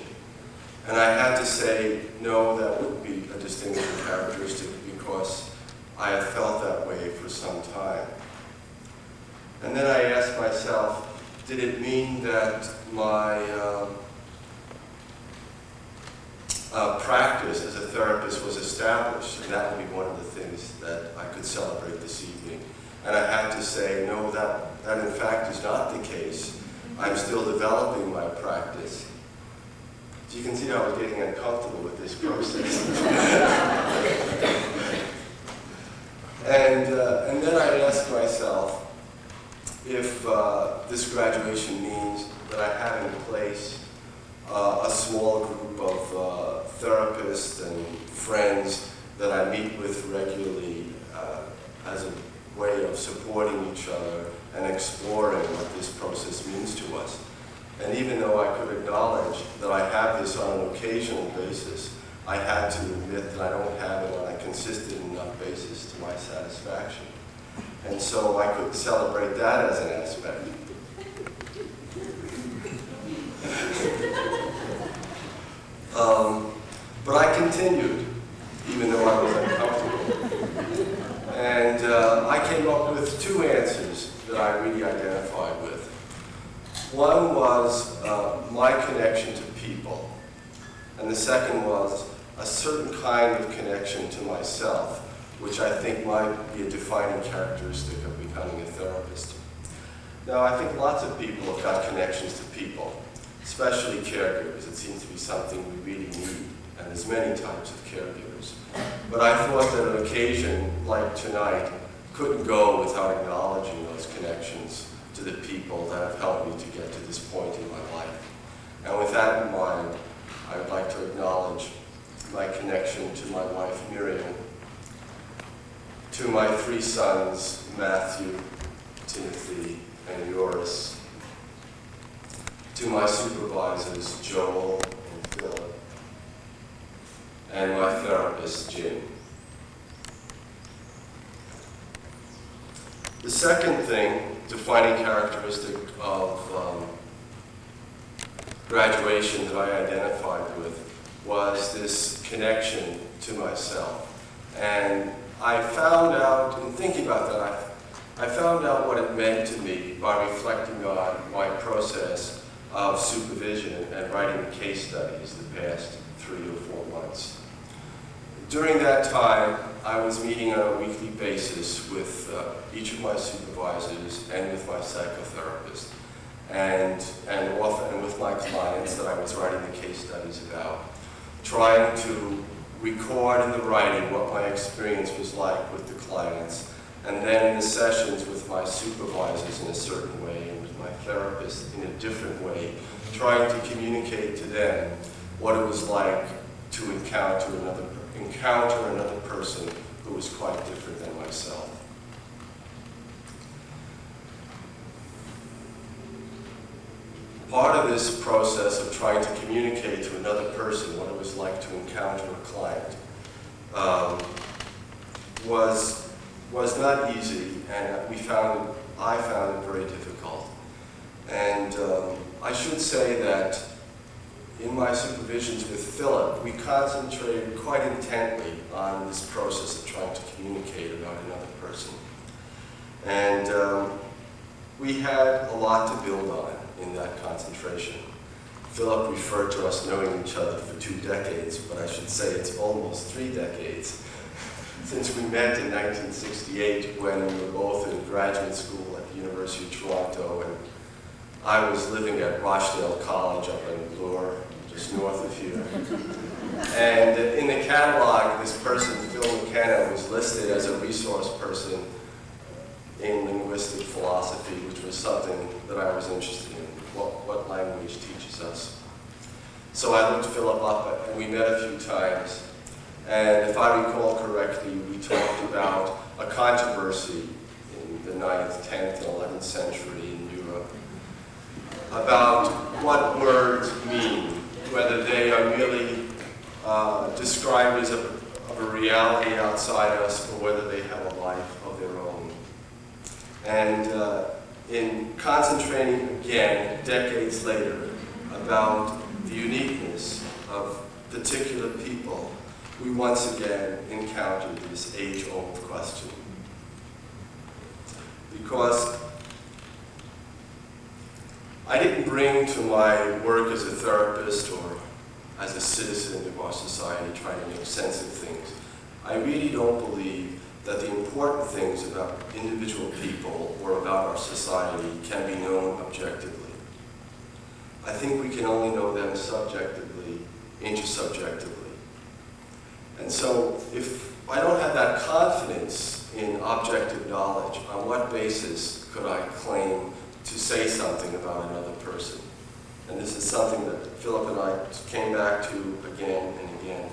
And I had to say, no, that wouldn't be a distinguishing characteristic, because I have felt that way for some time. And then I asked myself, did it mean that my practice as a therapist was established, and that would be one of the things that I could celebrate this evening? And I had to say, no, that in fact is not the case. I'm still developing my practice. So you can see how I was getting uncomfortable with this process. And then I asked myself if this graduation means that I have in place a small group of therapists and friends that I meet with regularly as a way of supporting each other and exploring what this process means to us. And even though I could acknowledge that I have this on an occasional basis, I had to admit that I don't have it on a consistent enough basis to my satisfaction. And so I could celebrate that as an aspect. continued, even though I was uncomfortable. And I came up with two answers that I really identified with. One was my connection to people, and the second was a certain kind of connection to myself, which I think might be a defining characteristic of becoming a therapist. Now, I think lots of people have got connections to people, especially caregivers. It seems to be something we really need, and there's many types of caregivers. But I thought that an occasion like tonight couldn't go without acknowledging those connections to the people that have helped me to get to this point in my life. And with that in mind, I would like to acknowledge my connection to my wife, Miriam, to my three sons, Matthew, Timothy, and Joris, to my supervisors, Joel and Philip, and my therapist, Jim. The second thing, defining characteristic of graduation that I identified with was this connection to myself. And I found out, in thinking about that, I found out what it meant to me by reflecting on my process of supervision and writing the case studies the past 3 or 4 months. During that time, I was meeting on a weekly basis with each of my supervisors and with my psychotherapist, and often with my clients that I was writing the case studies about, trying to record in the writing what my experience was like with the clients, and then in the sessions with my supervisors in a certain way and with my therapist in a different way, trying to communicate to them what it was like to encounter another person who was quite different than myself. Part of this process of trying to communicate to another person what it was like to encounter a client was not easy, and I found it very difficult. And I should say that in my supervisions with Philip, we concentrated quite intently on this process of trying to communicate about another person. And we had a lot to build on in that concentration. Philip referred to us knowing each other for 2 decades, but I should say it's almost 3 decades, since we met in 1968 when we were both in graduate school at the University of Toronto, and I was living at Rochdale College up in Bloor, just north of here. And in the catalog, this person, Phil McKenna, was listed as a resource person in linguistic philosophy, which was something that I was interested in, what language teaches us. So I looked Philip up, and we met a few times. And if I recall correctly, we talked about a controversy in the 9th, 10th, and 11th century in Europe about what words mean, whether they are merely described as of a reality outside us, or whether they have a life of their own. And in concentrating again, decades later, about the uniqueness of particular people, we once again encountered this age-old question. Because I didn't bring to my work as a therapist or as a citizen of our society trying to make sense of things. I really don't believe that the important things about individual people or about our society can be known objectively. I think we can only know them subjectively, intersubjectively. And so if I don't have that confidence in objective knowledge, on what basis could I claim to say something about another person? And this is something that Philip and I came back to again and again.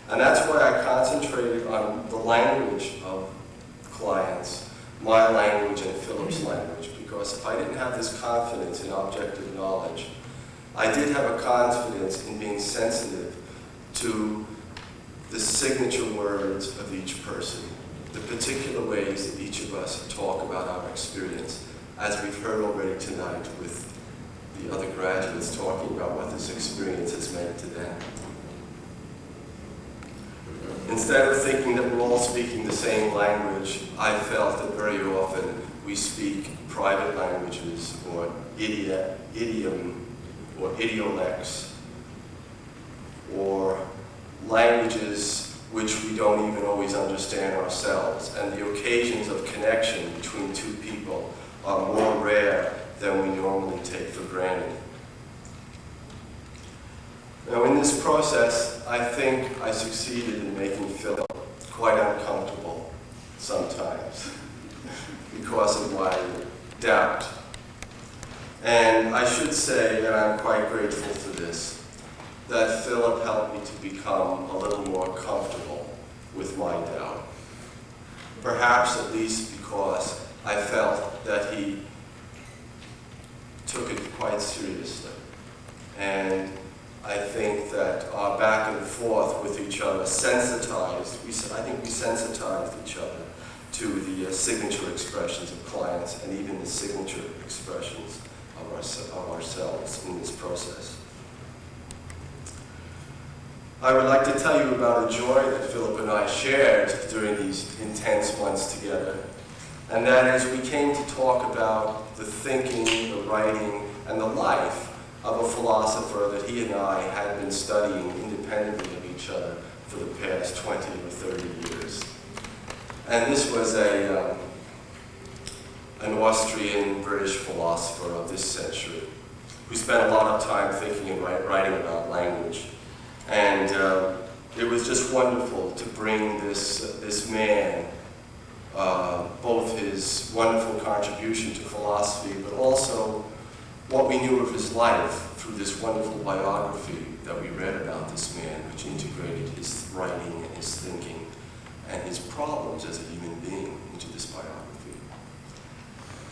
And that's why I concentrated on the language of clients, my language and Philip's language, because if I didn't have this confidence in objective knowledge, I did have a confidence in being sensitive to the signature words of each person, the particular ways that each of us talk about our experience, as we've heard already tonight with the other graduates talking about what this experience has meant to them. Instead of thinking that we're all speaking the same language, I felt that very often we speak private languages or idiom or idiolects or languages which we don't even always understand ourselves. And the occasions of connection between two people are more rare than we normally take for granted. Now, in this process, I think I succeeded in making Philip quite uncomfortable sometimes because of my doubt. And I should say, and I'm quite grateful for this, that Philip helped me to become a little more comfortable with my doubt. Perhaps at least because I felt that he took it quite seriously. And I think that our back and forth with each other sensitized each other to the signature expressions of clients and even the signature expressions of ourselves in this process. I would like to tell you about a joy that Philip and I shared during these intense months together. And that is, we came to talk about the thinking, the writing, and the life of a philosopher that he and I had been studying independently of each other for the past 20 or 30 years. And this was an Austrian-British philosopher of this century who spent a lot of time thinking and writing about language. And it was just wonderful to bring this man, both his wonderful contribution to philosophy, but also what we knew of his life through this wonderful biography that we read about this man, which integrated his writing and his thinking and his problems as a human being into this biography.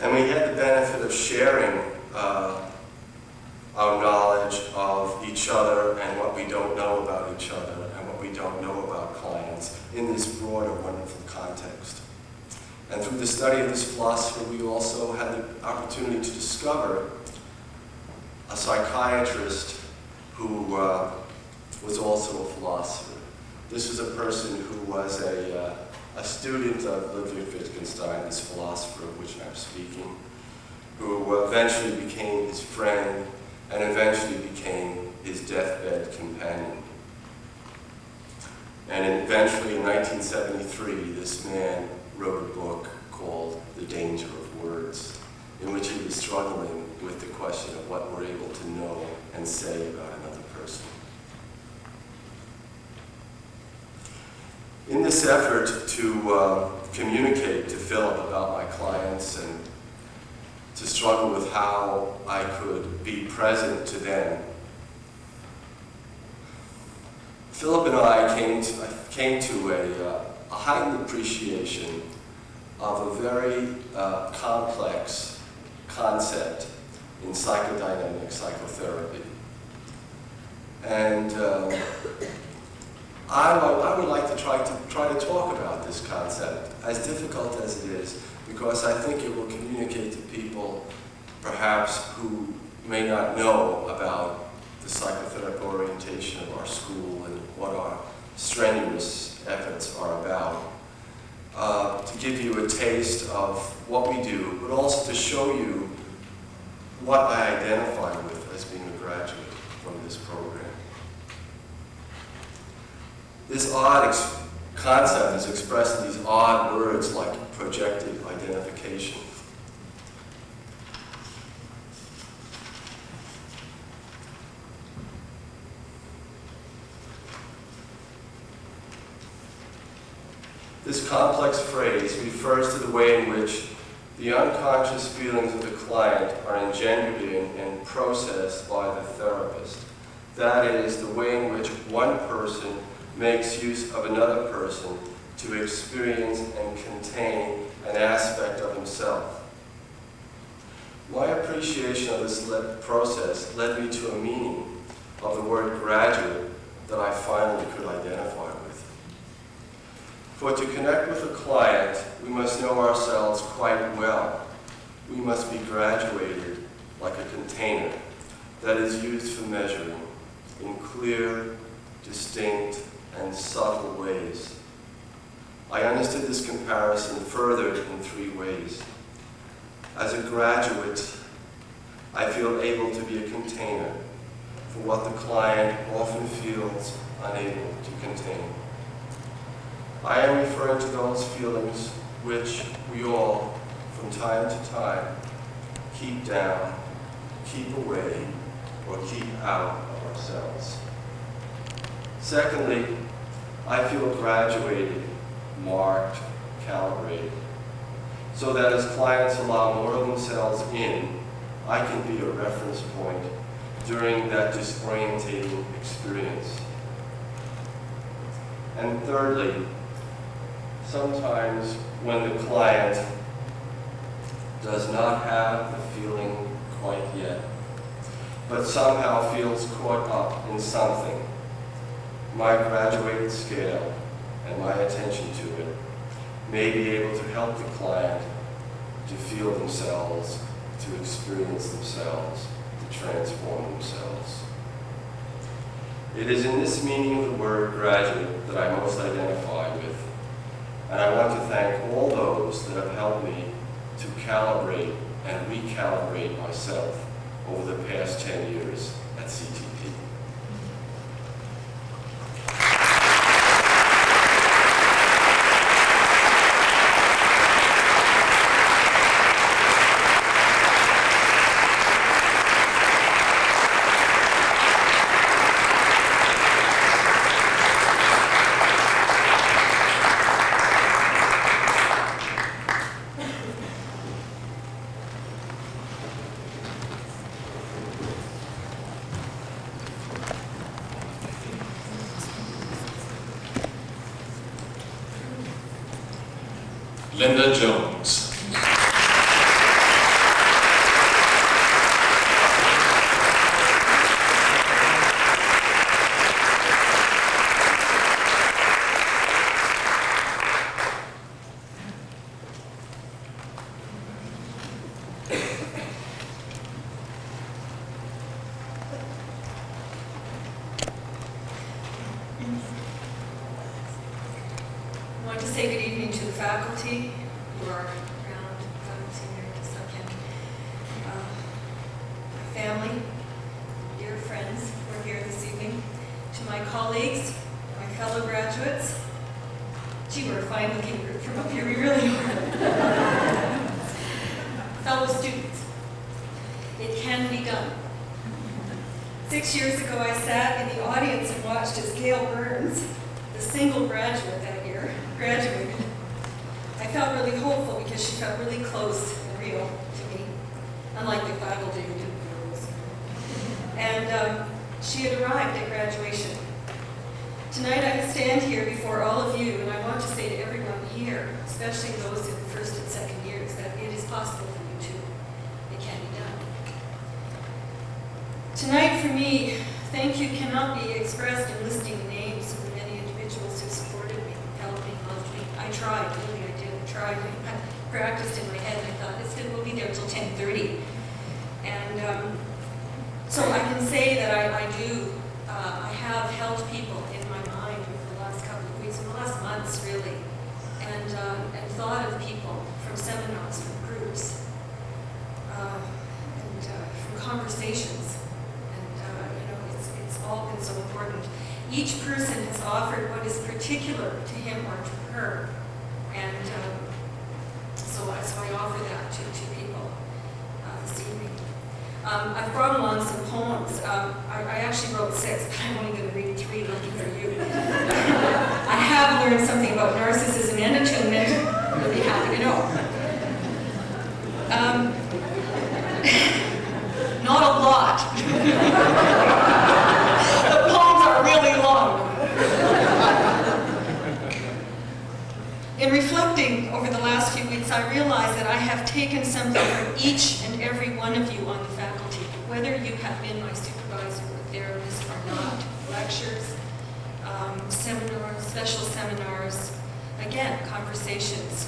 And we had the benefit of sharing our knowledge of each other and what we don't know about each other and what we don't know about clients in this broader, wonderful context. And through the study of this philosopher, we also had the opportunity to discover a psychiatrist who was also a philosopher. This was a person who was a student of Ludwig Wittgenstein, this philosopher of which I'm speaking, who eventually became his friend and eventually became his deathbed companion. And eventually in 1973, this man wrote a book called The Danger of Words, in which he was struggling with the question of what we're able to know and say about another person. In this effort to communicate to Philip about my clients and to struggle with how I could be present to them, Philip and I came to a heightened appreciation of a very complex concept in psychodynamic psychotherapy. And I would like to try to talk about this concept, as difficult as it is, because I think it will communicate to people perhaps who may not know about the psychotherapy orientation of our school and what our strenuous efforts are about. To give you a taste of what we do, but also to show you what I identify with as being a graduate from this program. This odd concept is expressed in these odd words like projective identification. This complex phrase refers to the way in which the unconscious feelings of the client are engendered in and processed by the therapist. That is, the way in which one person makes use of another person to experience and contain an aspect of himself. My appreciation of this process led me to a meaning of the word graduate that I finally could identify with. For to connect with a client, we must know ourselves quite well. We must be graduated like a container that is used for measuring in clear, distinct, and subtle ways. I understood this comparison further in 3 ways. As a graduate, I feel able to be a container for what the client often feels unable to contain. I am referring to those feelings which we all, from time to time, keep down, keep away, or keep out of ourselves. Secondly, I feel graduated, marked, calibrated, so that as clients allow more of themselves in, I can be a reference point during that disorientating experience. And thirdly, sometimes when the client does not have the feeling quite yet, but somehow feels caught up in something, my graduated scale and my attention to it may be able to help the client to feel themselves, to experience themselves, to transform themselves. It is in this meaning of the word graduate that I most identify with, and I want to thank all those that have helped me to calibrate and recalibrate myself over the past 10 years at CTP. Linda Jones. I want to say good evening to the faculty who are around, faculty emeritus, my family, dear friends who are here this evening, to my colleagues, my fellow graduates. Gee, we're a fine-looking group from up here, we really are. Fellow students, it can be done. 6 years ago, I sat in the audience and watched as Gail Burns, the single graduate that year, graduated. I felt really hopeful because she felt really close and real to me, unlike the faculty who didn't feel this. And she had arrived at graduation. Tonight I stand here before all of you, and I want to say to everyone here, especially those in the first and second years, that it is possible for you too. It can be done. Tonight for me, thank you cannot be expressed in listing the names of the many individuals who supported me, helped me, loved me. I tried, really I did. I tried. I practiced in my head and I thought, we'll be there till 10:30. And so I can say that I have held people in my mind over the last couple of weeks, in the last months really, and thought of people from seminars, from groups, and from conversations. It's all been so important. Each person has offered what is particular to him or to her, and so I offer that to people this evening. I've brought along some poems. I actually wrote 6, but I'm only going to read 3, lucky for you. I have learned something about narcissism and attunement. You'll be happy to know. Not a lot. The poems are really long. In reflecting over the last few weeks, I realized that I have taken something from each and every one of you on the faculty, whether you have been my supervisor or therapist or not, lectures, seminars, special seminars, again, conversations.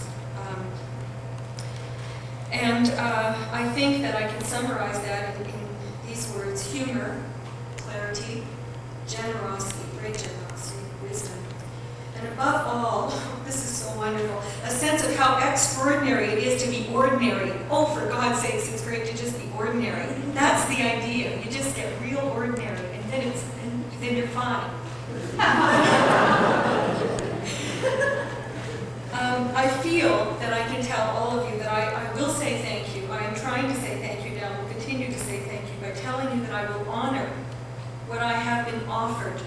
I think that I can summarize that in these words: humor, clarity, generosity, great generosity, wisdom, above all, this is so wonderful, a sense of how extraordinary it is to be ordinary. Oh, for God's sakes, it's great to just be ordinary. That's the idea. You just get real ordinary, and then you're fine. I feel that I can tell all of you that I will say thank you. I am trying to say thank you now. I will continue to say thank you by telling you that I will honor what I have been offered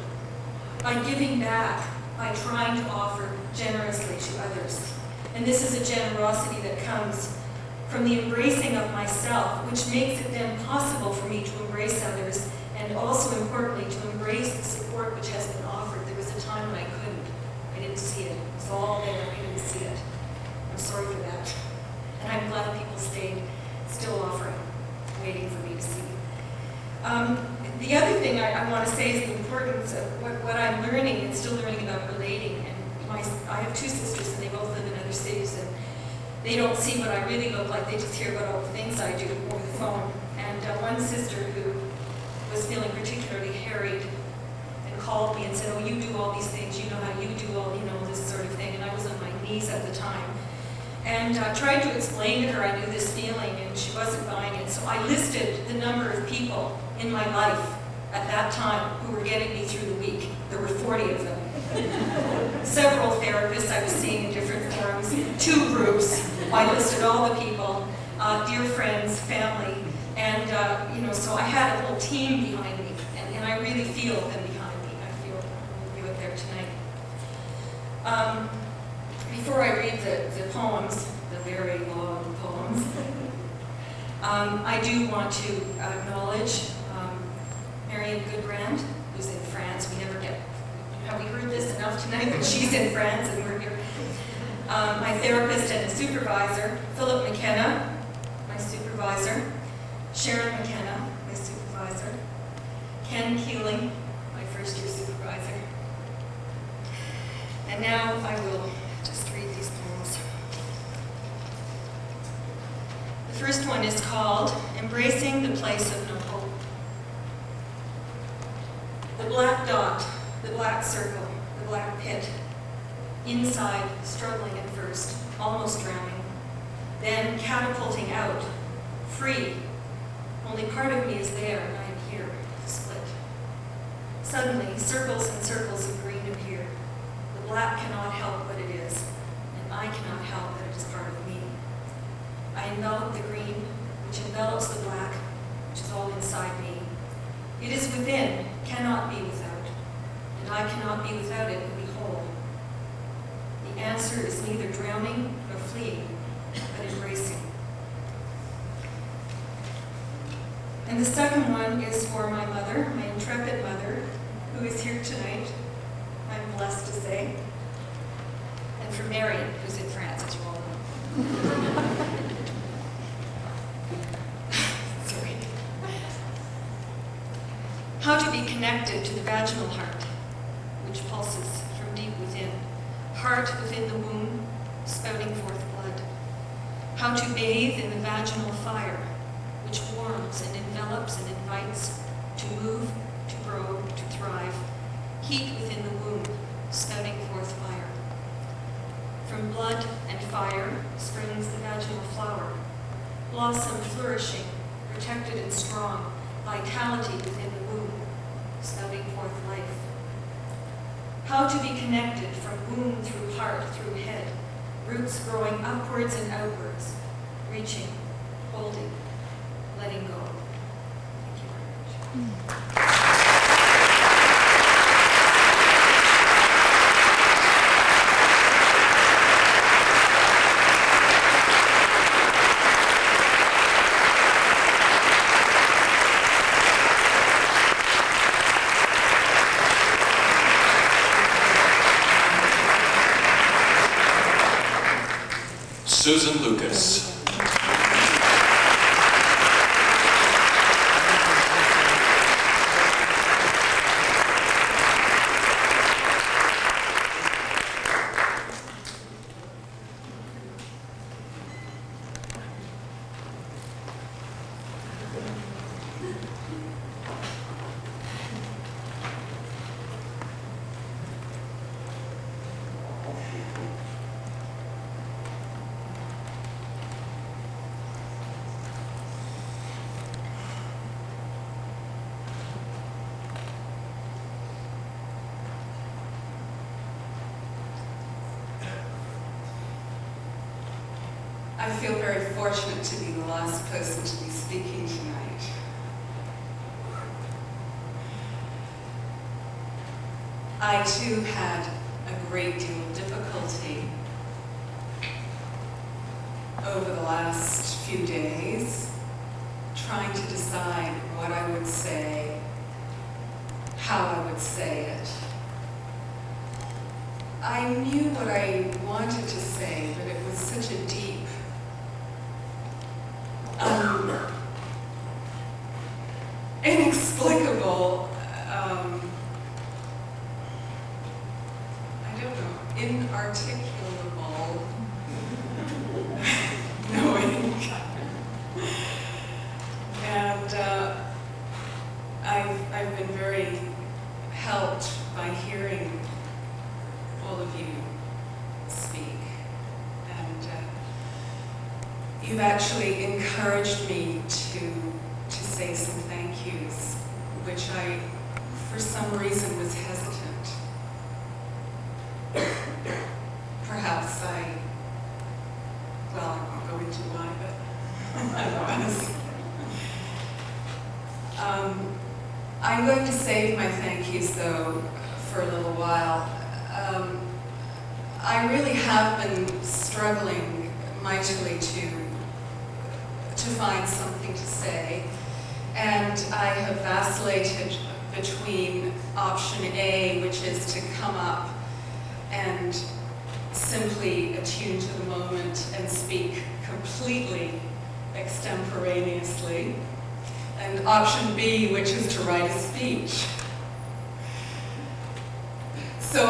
by giving back, by trying to offer generously to others. And this is a generosity that comes from the embracing of myself, which makes it then possible for me to embrace others, and also importantly to embrace the support which has been offered. There was a time when I couldn't. I didn't see it. It was all there. I didn't see it. I'm sorry for that. And I'm glad people stayed still offering, waiting for me to see. The other thing I want to say is the importance of what I'm learning and still learning about relating. And I have two sisters, and they both live in other cities, and they don't see what I really look like. They just hear about all the things I do over the phone. And one sister who was feeling particularly harried and called me and said, "Oh, you do all these things. You know how you do all, this sort of thing." And I was on my knees at the time. And I tried to explain to her I knew this feeling, and she wasn't buying it. So I listed the number of people in my life at that time who were getting me through the week. There were 40 of them. Several therapists I was seeing in different forums, 2 groups. I listed all the people, dear friends, family, and so I had a whole team behind me, and I really feel them behind me. I feel you up there tonight. Before I read the poems, the very long poems, I do want to acknowledge Marion Goodbrand, who's in France. We never get, have we heard this enough tonight that she's in France and we're here? My therapist and a supervisor, Philip McKenna, my supervisor, Sharon McKenna, my supervisor, Ken Keeling, my first year supervisor. And now I will just read these poems. The first one is called Embracing the Place of No Hope. The black dot, the black circle, the black pit. Inside, struggling at first, almost drowning. Then catapulting out, free. Only part of me is there, and I am here, split. Suddenly, circles and circles of green appear. The black cannot help what it is, and I cannot help that it is part of me. I envelop the green, which envelops the black, which is all inside me. It is within, cannot be without, and I cannot be without it and be whole. The answer is neither drowning nor fleeing, but embracing. And the second one is for my mother, my intrepid mother, who is here tonight, I'm blessed to say, and for Marion, who's in France, as you all know. Sorry. How to be connected to the vaginal heart, which pulses from deep within. Heart within the womb, spouting forth blood. How to bathe in the vaginal fire, which warms and envelops and invites to move, to grow, to thrive. Heat within the womb, spouting forth fire. From blood and fire springs the vaginal flower, blossom flourishing, protected and strong, vitality within the womb, spouting forth life. How to be connected from womb through heart, through head, roots growing upwards and outwards, reaching, holding, letting go. Thank you very much. Susan Lucas. I feel very fortunate to be the last person to be speaking tonight. I too had a great deal of difficulty over the last few days trying to decide what I would say, how I would say it. I knew what I wanted to say, but it was such a deep, inexplicable, I don't know, inarticulable knowing. And I've been very helped by hearing all of you speak. And you've actually encouraged me to say some thank yous, which I, for some reason, was hesitant. Perhaps well, I won't go into why, but I was. I'm going to save my thank yous, though, for a little while. I really have been struggling mightily to find something to say, and I have vacillated between option A, which is to come up and simply attune to the moment and speak completely extemporaneously, and option B, which is to write a speech. So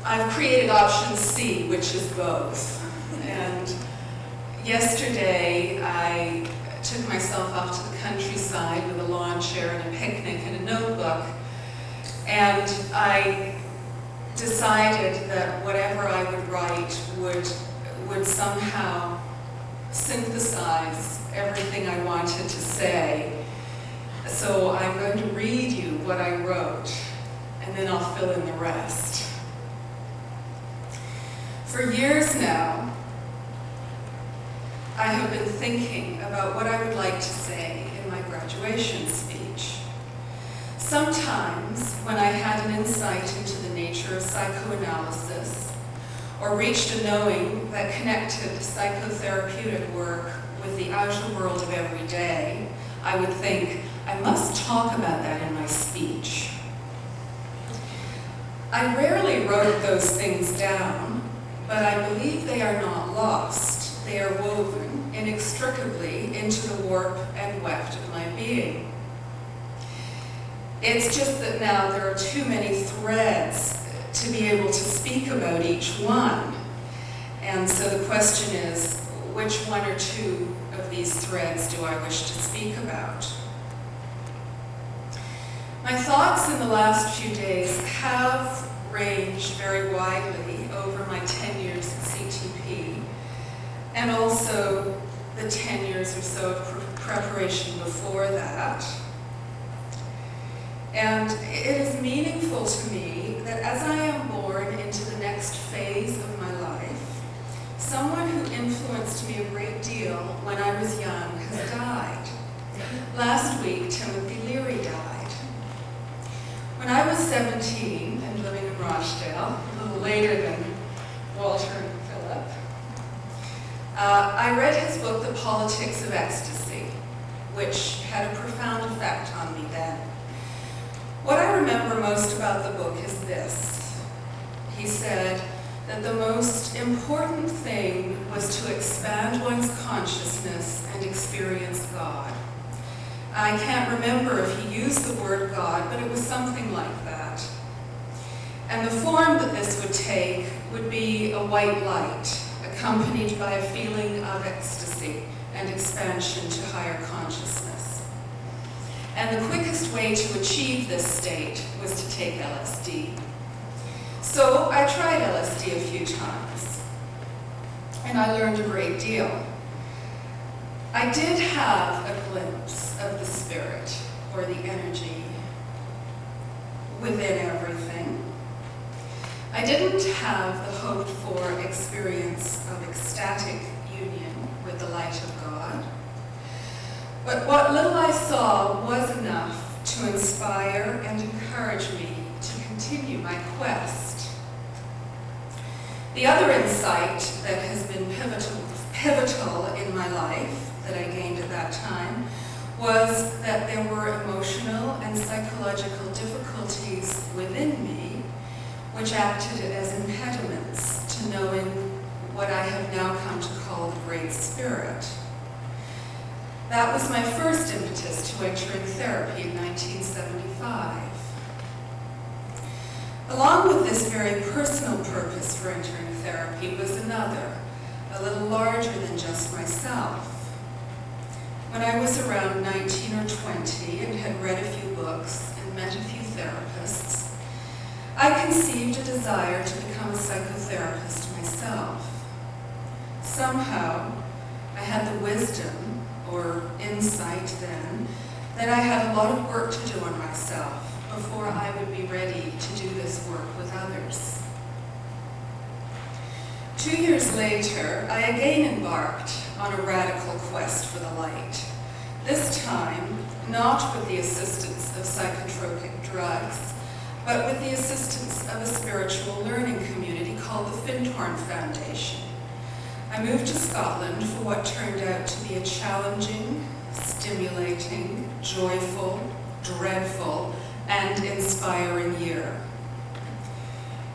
I've created option C, which is both. And yesterday I took myself off to the countryside with a lawn chair and a picnic and a notebook, and I decided that whatever I would write would somehow synthesize everything I wanted to say. So I'm going to read you what I wrote, and then I'll fill in the rest. For years now, I have been thinking about what I would like to say in my graduation speech. Sometimes, when I had an insight into the nature of psychoanalysis, or reached a knowing that connected psychotherapeutic work with the outer world of every day, I would think, I must talk about that in my speech. I rarely wrote those things down, but I believe they are not lost. They are woven inextricably into the warp and weft of my being. It's just that now there are too many threads to be able to speak about each one. And so the question is, which one or two of these threads do I wish to speak about? My thoughts in the last few days have ranged very widely over my 10 years at CTP, and also the 10 years or so of preparation before that. And it is meaningful to me that as I am born into the next phase of my life, someone who influenced me a great deal when I was young has died. Last week, Timothy Leary died. When I was 17 and living in Rochdale, a little later than Walter and Philip, I read his book, The Politics of Ecstasy, which had a profound effect on me then. What I remember most about the book is this. He said that the most important thing was to expand one's consciousness and experience God. I can't remember if he used the word God, but it was something like that. And the form that this would take would be a white light, accompanied by a feeling of ecstasy and expansion to higher consciousness. And the quickest way to achieve this state was to take LSD. So I tried LSD a few times, and I learned a great deal. I did have a glimpse of the spirit, or the energy, within everything. I didn't have the hoped-for experience of ecstatic union with the light of God. But what little I saw was enough to inspire and encourage me to continue my quest. The other insight that has been pivotal in my life that I gained at that time was that there were emotional and psychological difficulties within me which acted as impediments to knowing what I have now come to call the Great Spirit. That was my first impetus to entering therapy in 1975. Along with this very personal purpose for entering therapy was another, a little larger than just myself. When I was around 19 or 20 and had read a few books and met a few therapists, I conceived a desire to become a psychotherapist myself. Somehow, I had the wisdom or insight then that I had a lot of work to do on myself before I would be ready to do this work with others. 2 years later, I again embarked on a radical quest for the light. This time, not with the assistance of psychotropic drugs, but with the assistance of a spiritual learning community called the Findhorn Foundation. I moved to Scotland for what turned out to be a challenging, stimulating, joyful, dreadful, and inspiring year.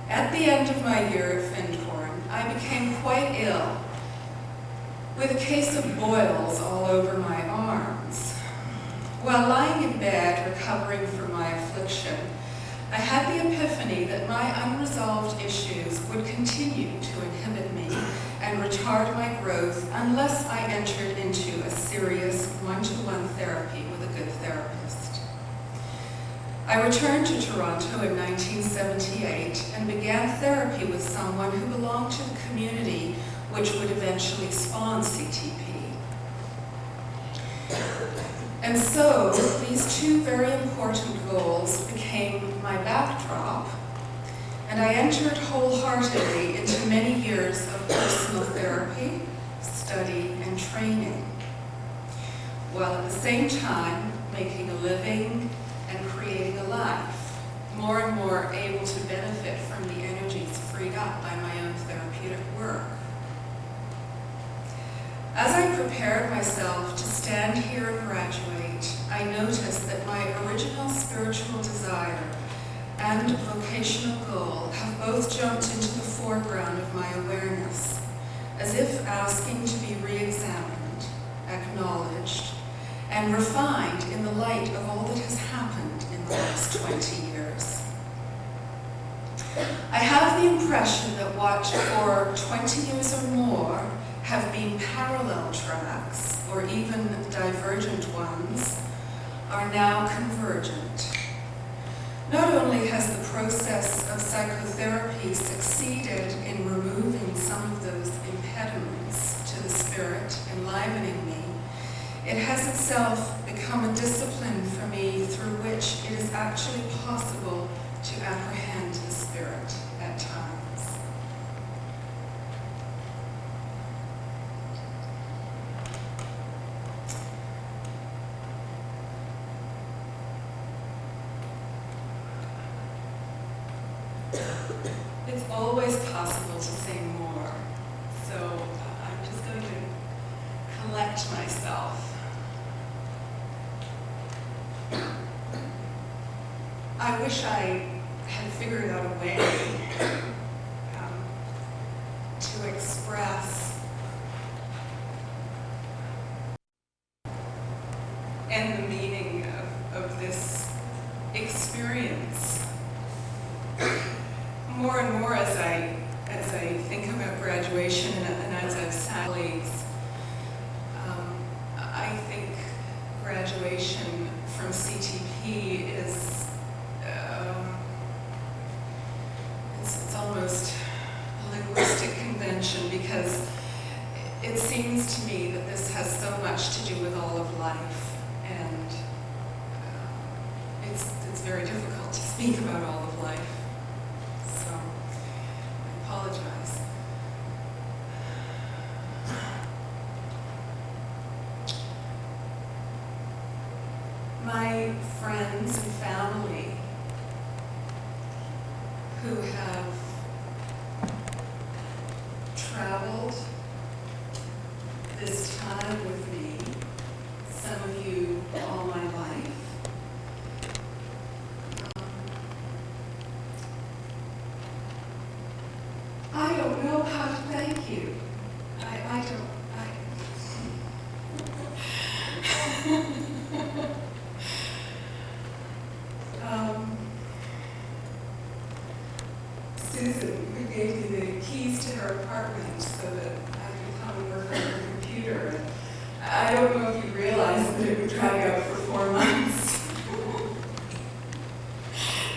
At the end of my year at Findhorn, I became quite ill, with a case of boils all over my arms. While lying in bed recovering from my affliction, I had the epiphany that my unresolved issues would continue to inhibit me and retard my growth unless I entered into a serious one-to-one therapy with a good therapist. I returned to Toronto in 1978 and began therapy with someone who belonged to the community which would eventually spawn CTP. And so these two very important goals became my backdrop, and I entered wholeheartedly into many years of personal therapy, study, and training, while at the same time making a living and creating a life, more and more able to benefit from the energies freed up by my own therapeutic work. As I prepared myself to stand here and graduate, I noticed that my original spiritual desire and vocational goal have both jumped into the foreground of my awareness, as if asking to be re-examined, acknowledged, and refined in the light of all that has happened in the last 20 years. I have the impression that what for 20 years or more have been parallel tracks, or even divergent ones, are now convergent. Not only has the process of psychotherapy succeeded in removing some of those impediments to the spirit enlivening me, it has itself become a discipline for me through which it is actually possible to apprehend the spirit at times. It's always possible to say more, so I'm just going to collect myself. I wish I had figured out a way to express and the meaning of this experience. More and more as I think about graduation and as I've sat with colleagues, I think graduation from CTP is it's almost a linguistic convention, because it seems to me that this has so much to do with all of life, and it's very difficult to speak about all of life. So I apologize. who have traveled this time with me, some of you all my life. I don't know how to thank you. I don't. Susan, who gave me the keys to her apartment so that I could come and work on her computer. I don't know if you realized that it would drag out for 4 months.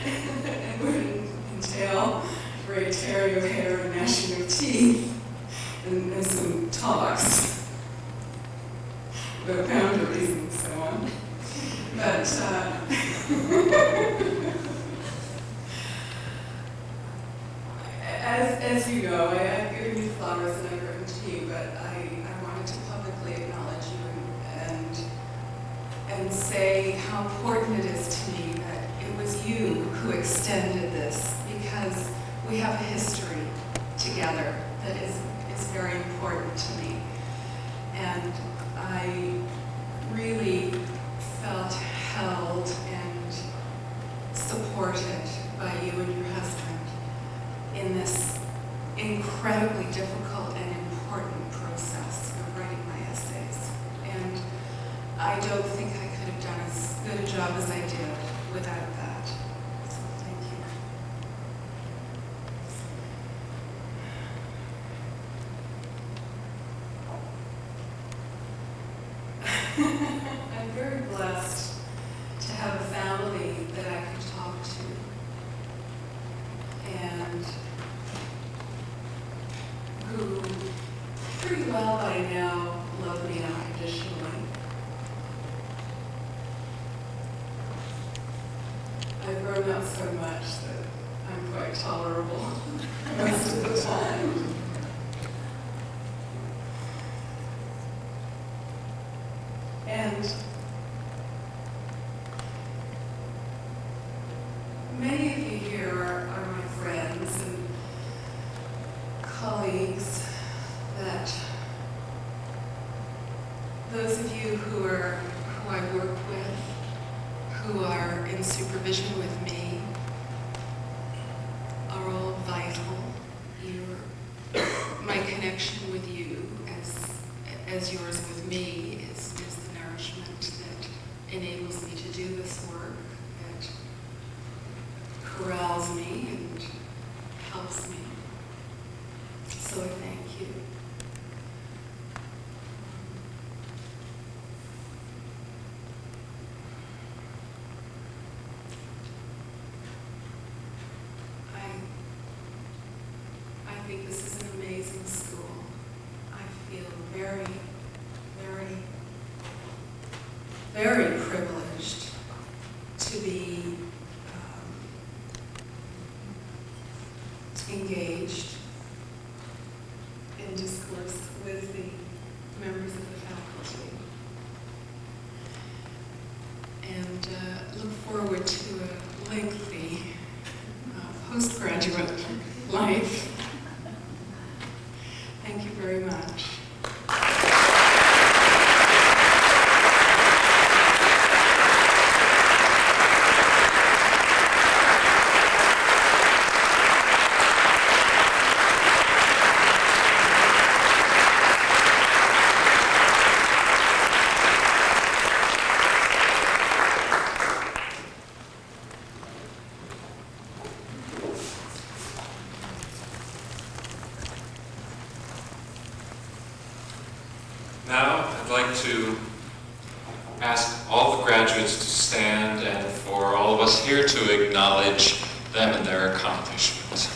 It would entail gray tearing of hair and gnashing of teeth and some talks about boundaries and so on. But as you know, I've given you flowers and I've written to you, but I wanted to publicly acknowledge you and say how important it is to me that it was you who extended this, because we have a history together that is very important to me. And I really felt held and supported by you and your husband in this incredibly difficult and important process of writing my essays. And I don't think I could have done as good a job as I did without that. So thank you. I'm very blessed to have a family that I can talk to. And who pretty well by now love me unconditionally. I've grown up so much that I'm quite tolerable most of the time. And many of you here are my friends and colleagues, that those of you who I work with, who are in supervision with me, are all vital. My connection with you, as yours with me, is the nourishment that enables me to do this work, that corrals me and helps me. So I thank you. I think this is an amazing school. I feel very, very, very privileged to be engaged in discourse with the members of the faculty. And look forward to a lengthy postgraduate life. Thank you very much. Now, I'd like to ask all the graduates to stand and for all of us here to acknowledge them and their accomplishments.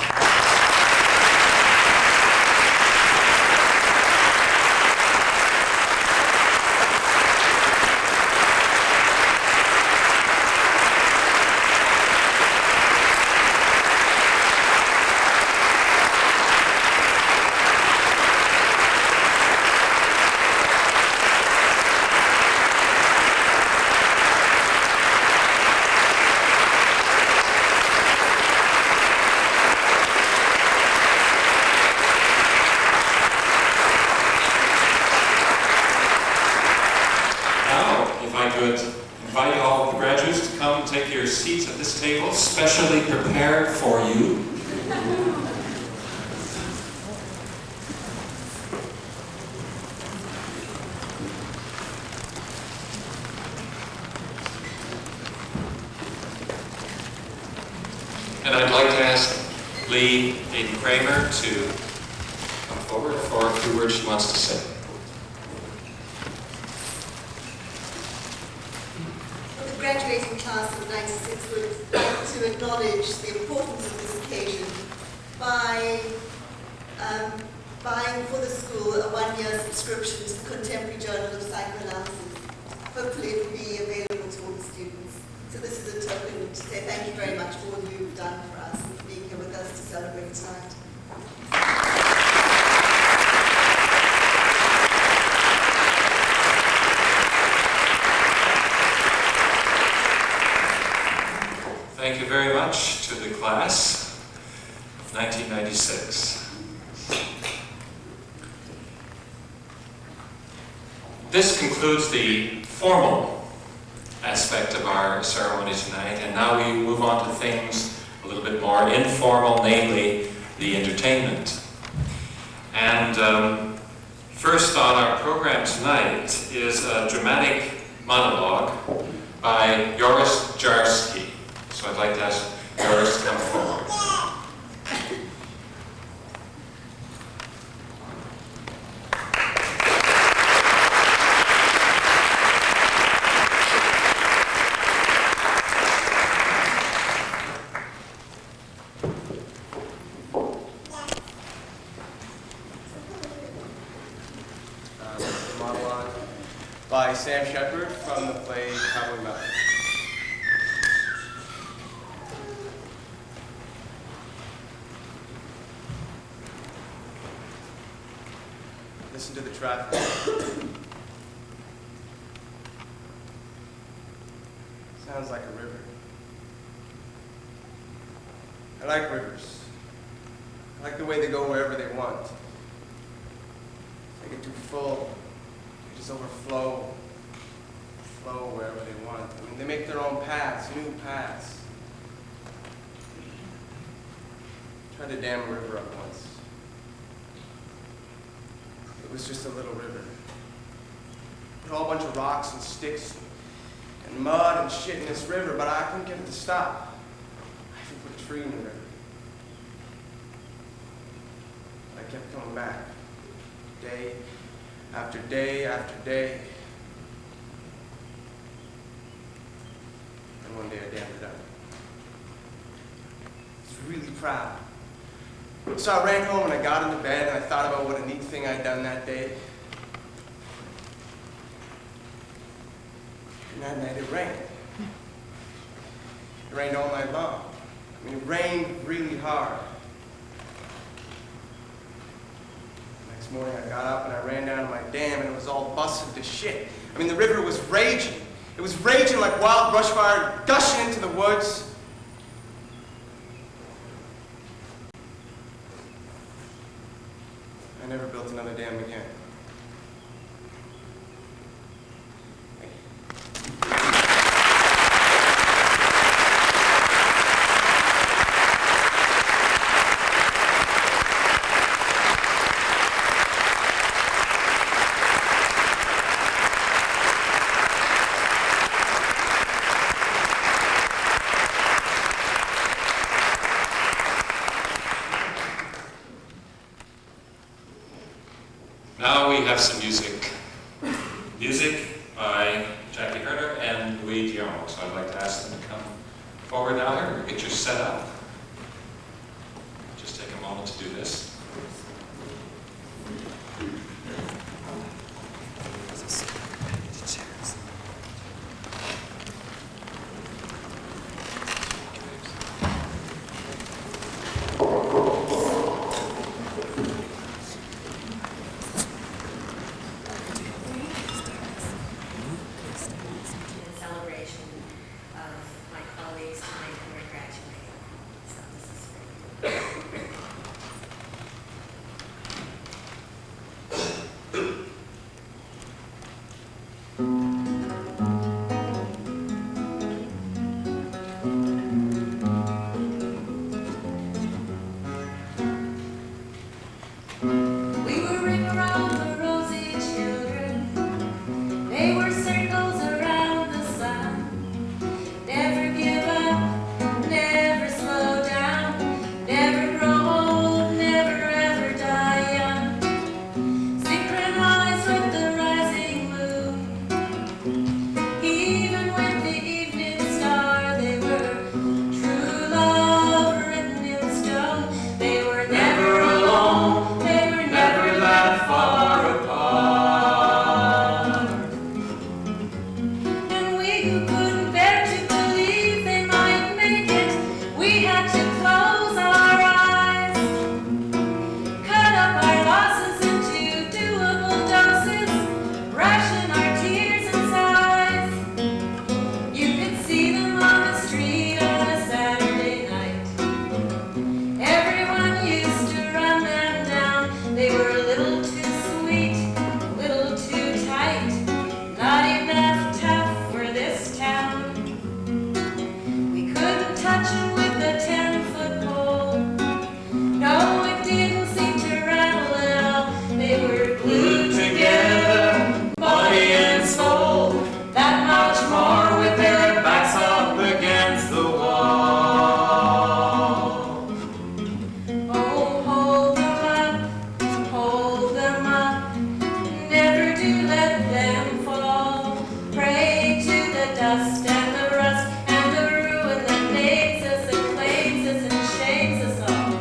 seats at this table, specially prepared for you. And I'd like to ask Lee Aiden Kramer to come forward for a few words she wants to say. Well, the graduating class of 96 would like to acknowledge the importance of this occasion by buying for the school a one-year subscription to the Contemporary Journal of Psychoanalysis. Hopefully it will be available to all the students. So this is a token to say thank you very much for all you've done for us and for being here with us to celebrate tonight. Thank you very much to the class of 1996. This concludes the formal aspect of our ceremony tonight, and now we move on to things a little bit more informal, namely the entertainment. And first on our program tonight is a dramatic monologue by Joris Jarski. So I'd like to ask Joris to come forward. Monologue by Sam Shepard from the play Cowboy Mountain. Listen to the traffic. Sounds like a river. I like rivers. I like the way they go wherever they want. They get too full. They just overflow. Flow wherever they want. I mean, they make their own paths, new paths. Tried to dam a river up once. It was just a little river. Put a whole bunch of rocks and sticks and mud and shit in this river, but I couldn't get it to stop. I even put a tree in the river. I kept coming back. Day after day after day. And one day I dammed it up. I was really proud. So I ran home and I got into bed and I thought about what a neat thing I'd done that day. And that night it rained. It rained all night long. I mean, it rained really hard. The next morning I got up and I ran down to my dam and it was all busted to shit. I mean, the river was raging. It was raging like wild brush fire, gushing into the woods. I never built another dam again. Now we have some music. Music by Jackie Herder and Louis Dion. So I'd like to ask them to come forward now here, get your set up. Just take a moment to do this. We were ring around the rosy children. They were circles around the sun. Never give up, never slow down, never grow old, never ever die young. Synchronized with the rising moon. Even with the evening star, they were true love written in stone. They were never alone, they were never that far apart. And we who couldn't bear to believe they might make it, we had to close our eyes, cut up our losses into doable doses, ration our tears and sighs. You could see them on the street on a Saturday night. Everyone used to run them down. They were a little too sweet, a little too tight, not enough tough for this town. We couldn't touch them with a 10-foot pole. No, it didn't seem to rattle at all. They were glued together, body and soul. That much more with their backs up against the wall. Oh, hold them up, never do let them fall. Pray to the dust and the rust and the ruin that makes us and claims us and shames us all.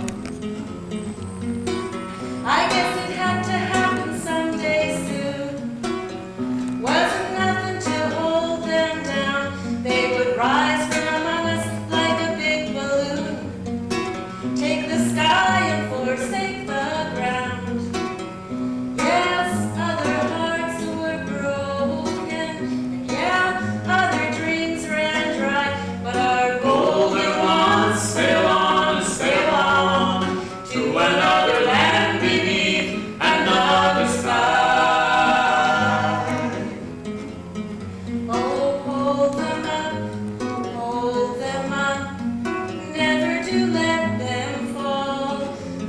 I guess it had to happen someday soon. Wasn't nothing to hold them down. They would rise from among us like a big balloon. Take the sky and forsake the ground. Yes, other hearts were broken, and yeah, other dreams ran dry. But our golden ones sail on to another land beneath another sky. Oh, hold them up, never do let them fall.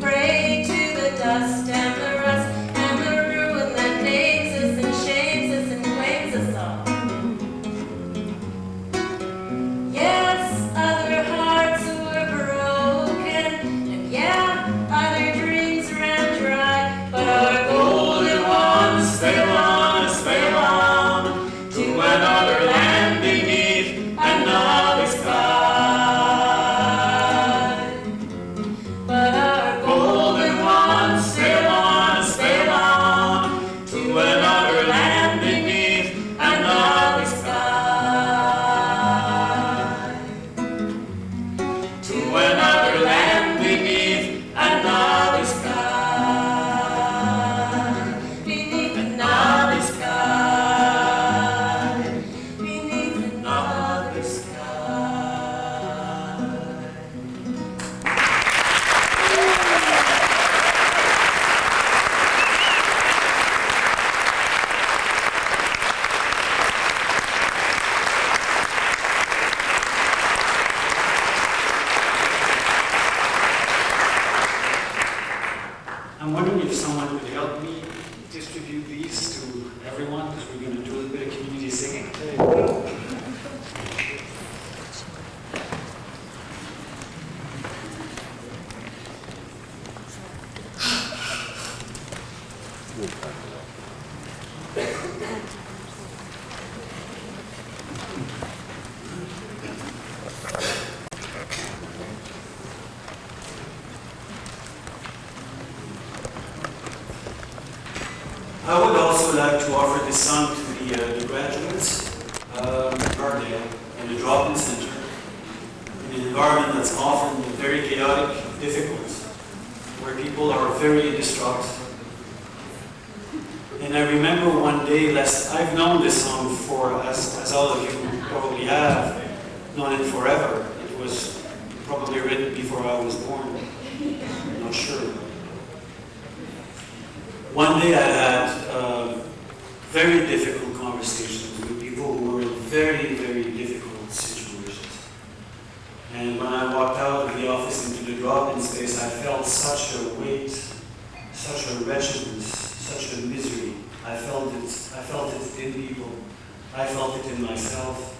Pray to the dust and the rust and the ruin that makes us and shames us and claims us all. Yes, other hearts were broken, and yeah, other dreams ran dry. But our golden ones sail on to another land beneath another sky. But our golden ones sail on to another land beneath another sky. To another land beneath another sky. Beneath another sky. Beneath another sky. I'm wondering if someone would help me distribute these to everyone, because we're going to do a bit of community singing. I would also like to offer this song to the graduates in Cardale, in the drop-in center, in an environment that's often very chaotic, difficult, where people are very distraught. And I remember one day, I've known this song for, as all of you probably have, known it forever. It was probably written before I was born, I'm not sure. One day I had very difficult conversations with people who were in very, very difficult situations. And when I walked out of the office into the drop-in space, I felt such a weight, such a wretchedness, such a misery. I felt it in people. I felt it in myself.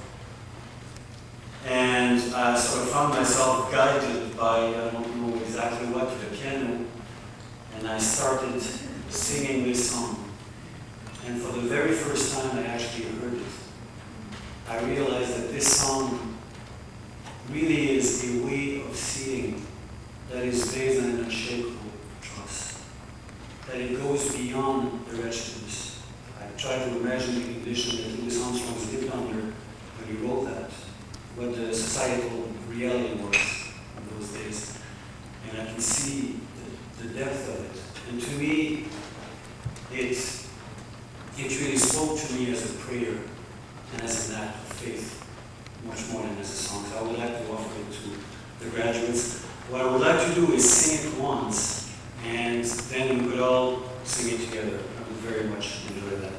And so I found myself guided by, I don't know exactly what, the piano. And I started singing this song. And for the very first time I actually heard it, I realized that this song really is a way of seeing that is based on an unshakable trust. That it goes beyond the wretchedness. I try to imagine the condition that Louis Armstrong lived under when he wrote that, what the societal reality was in those days. And I can see the depth of it. And to me, it really spoke to me as a prayer and as an act of faith, much more than as a song. So I would like to offer it to the graduates. What I would like to do is sing it once, and then we could all sing it together. I would very much enjoy that.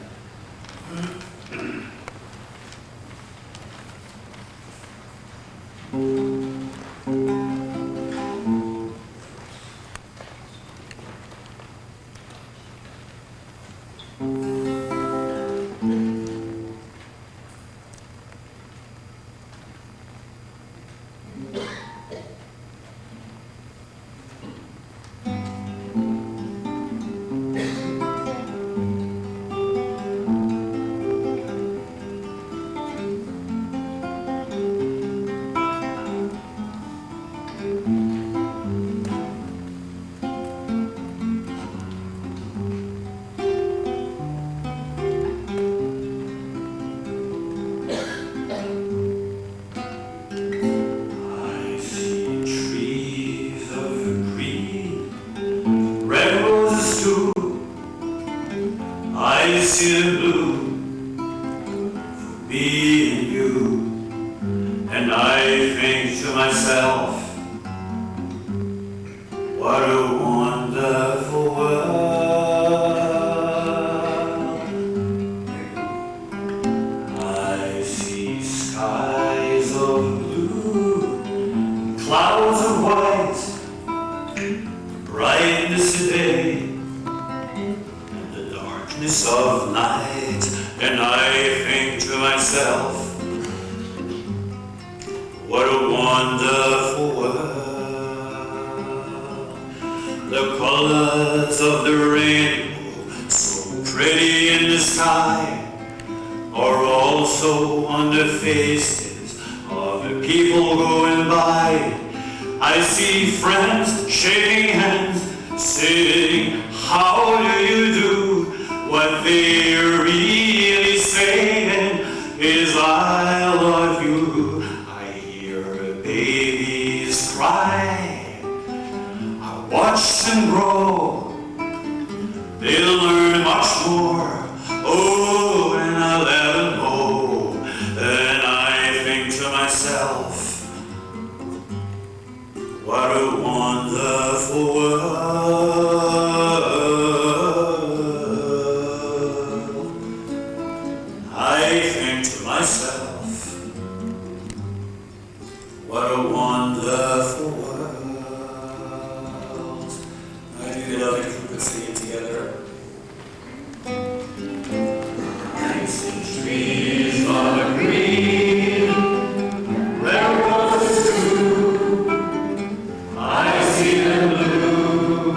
I see them blue.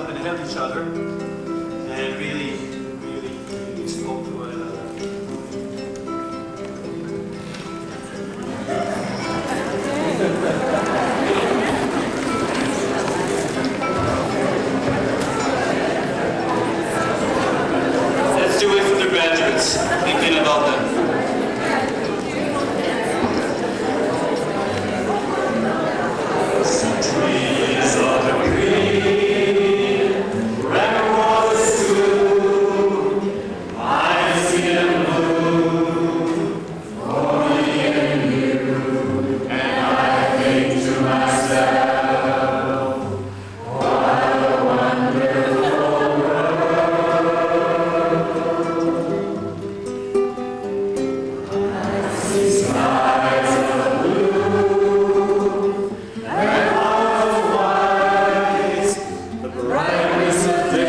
and held each other and really spoke to one another. Let's do it for the graduates, thinking about them. Trees of the green, red roses too. I see them bloom for me and you, and I think to myself, what a wonderful world. I see skies of blue and clouds of white, the brightness of day.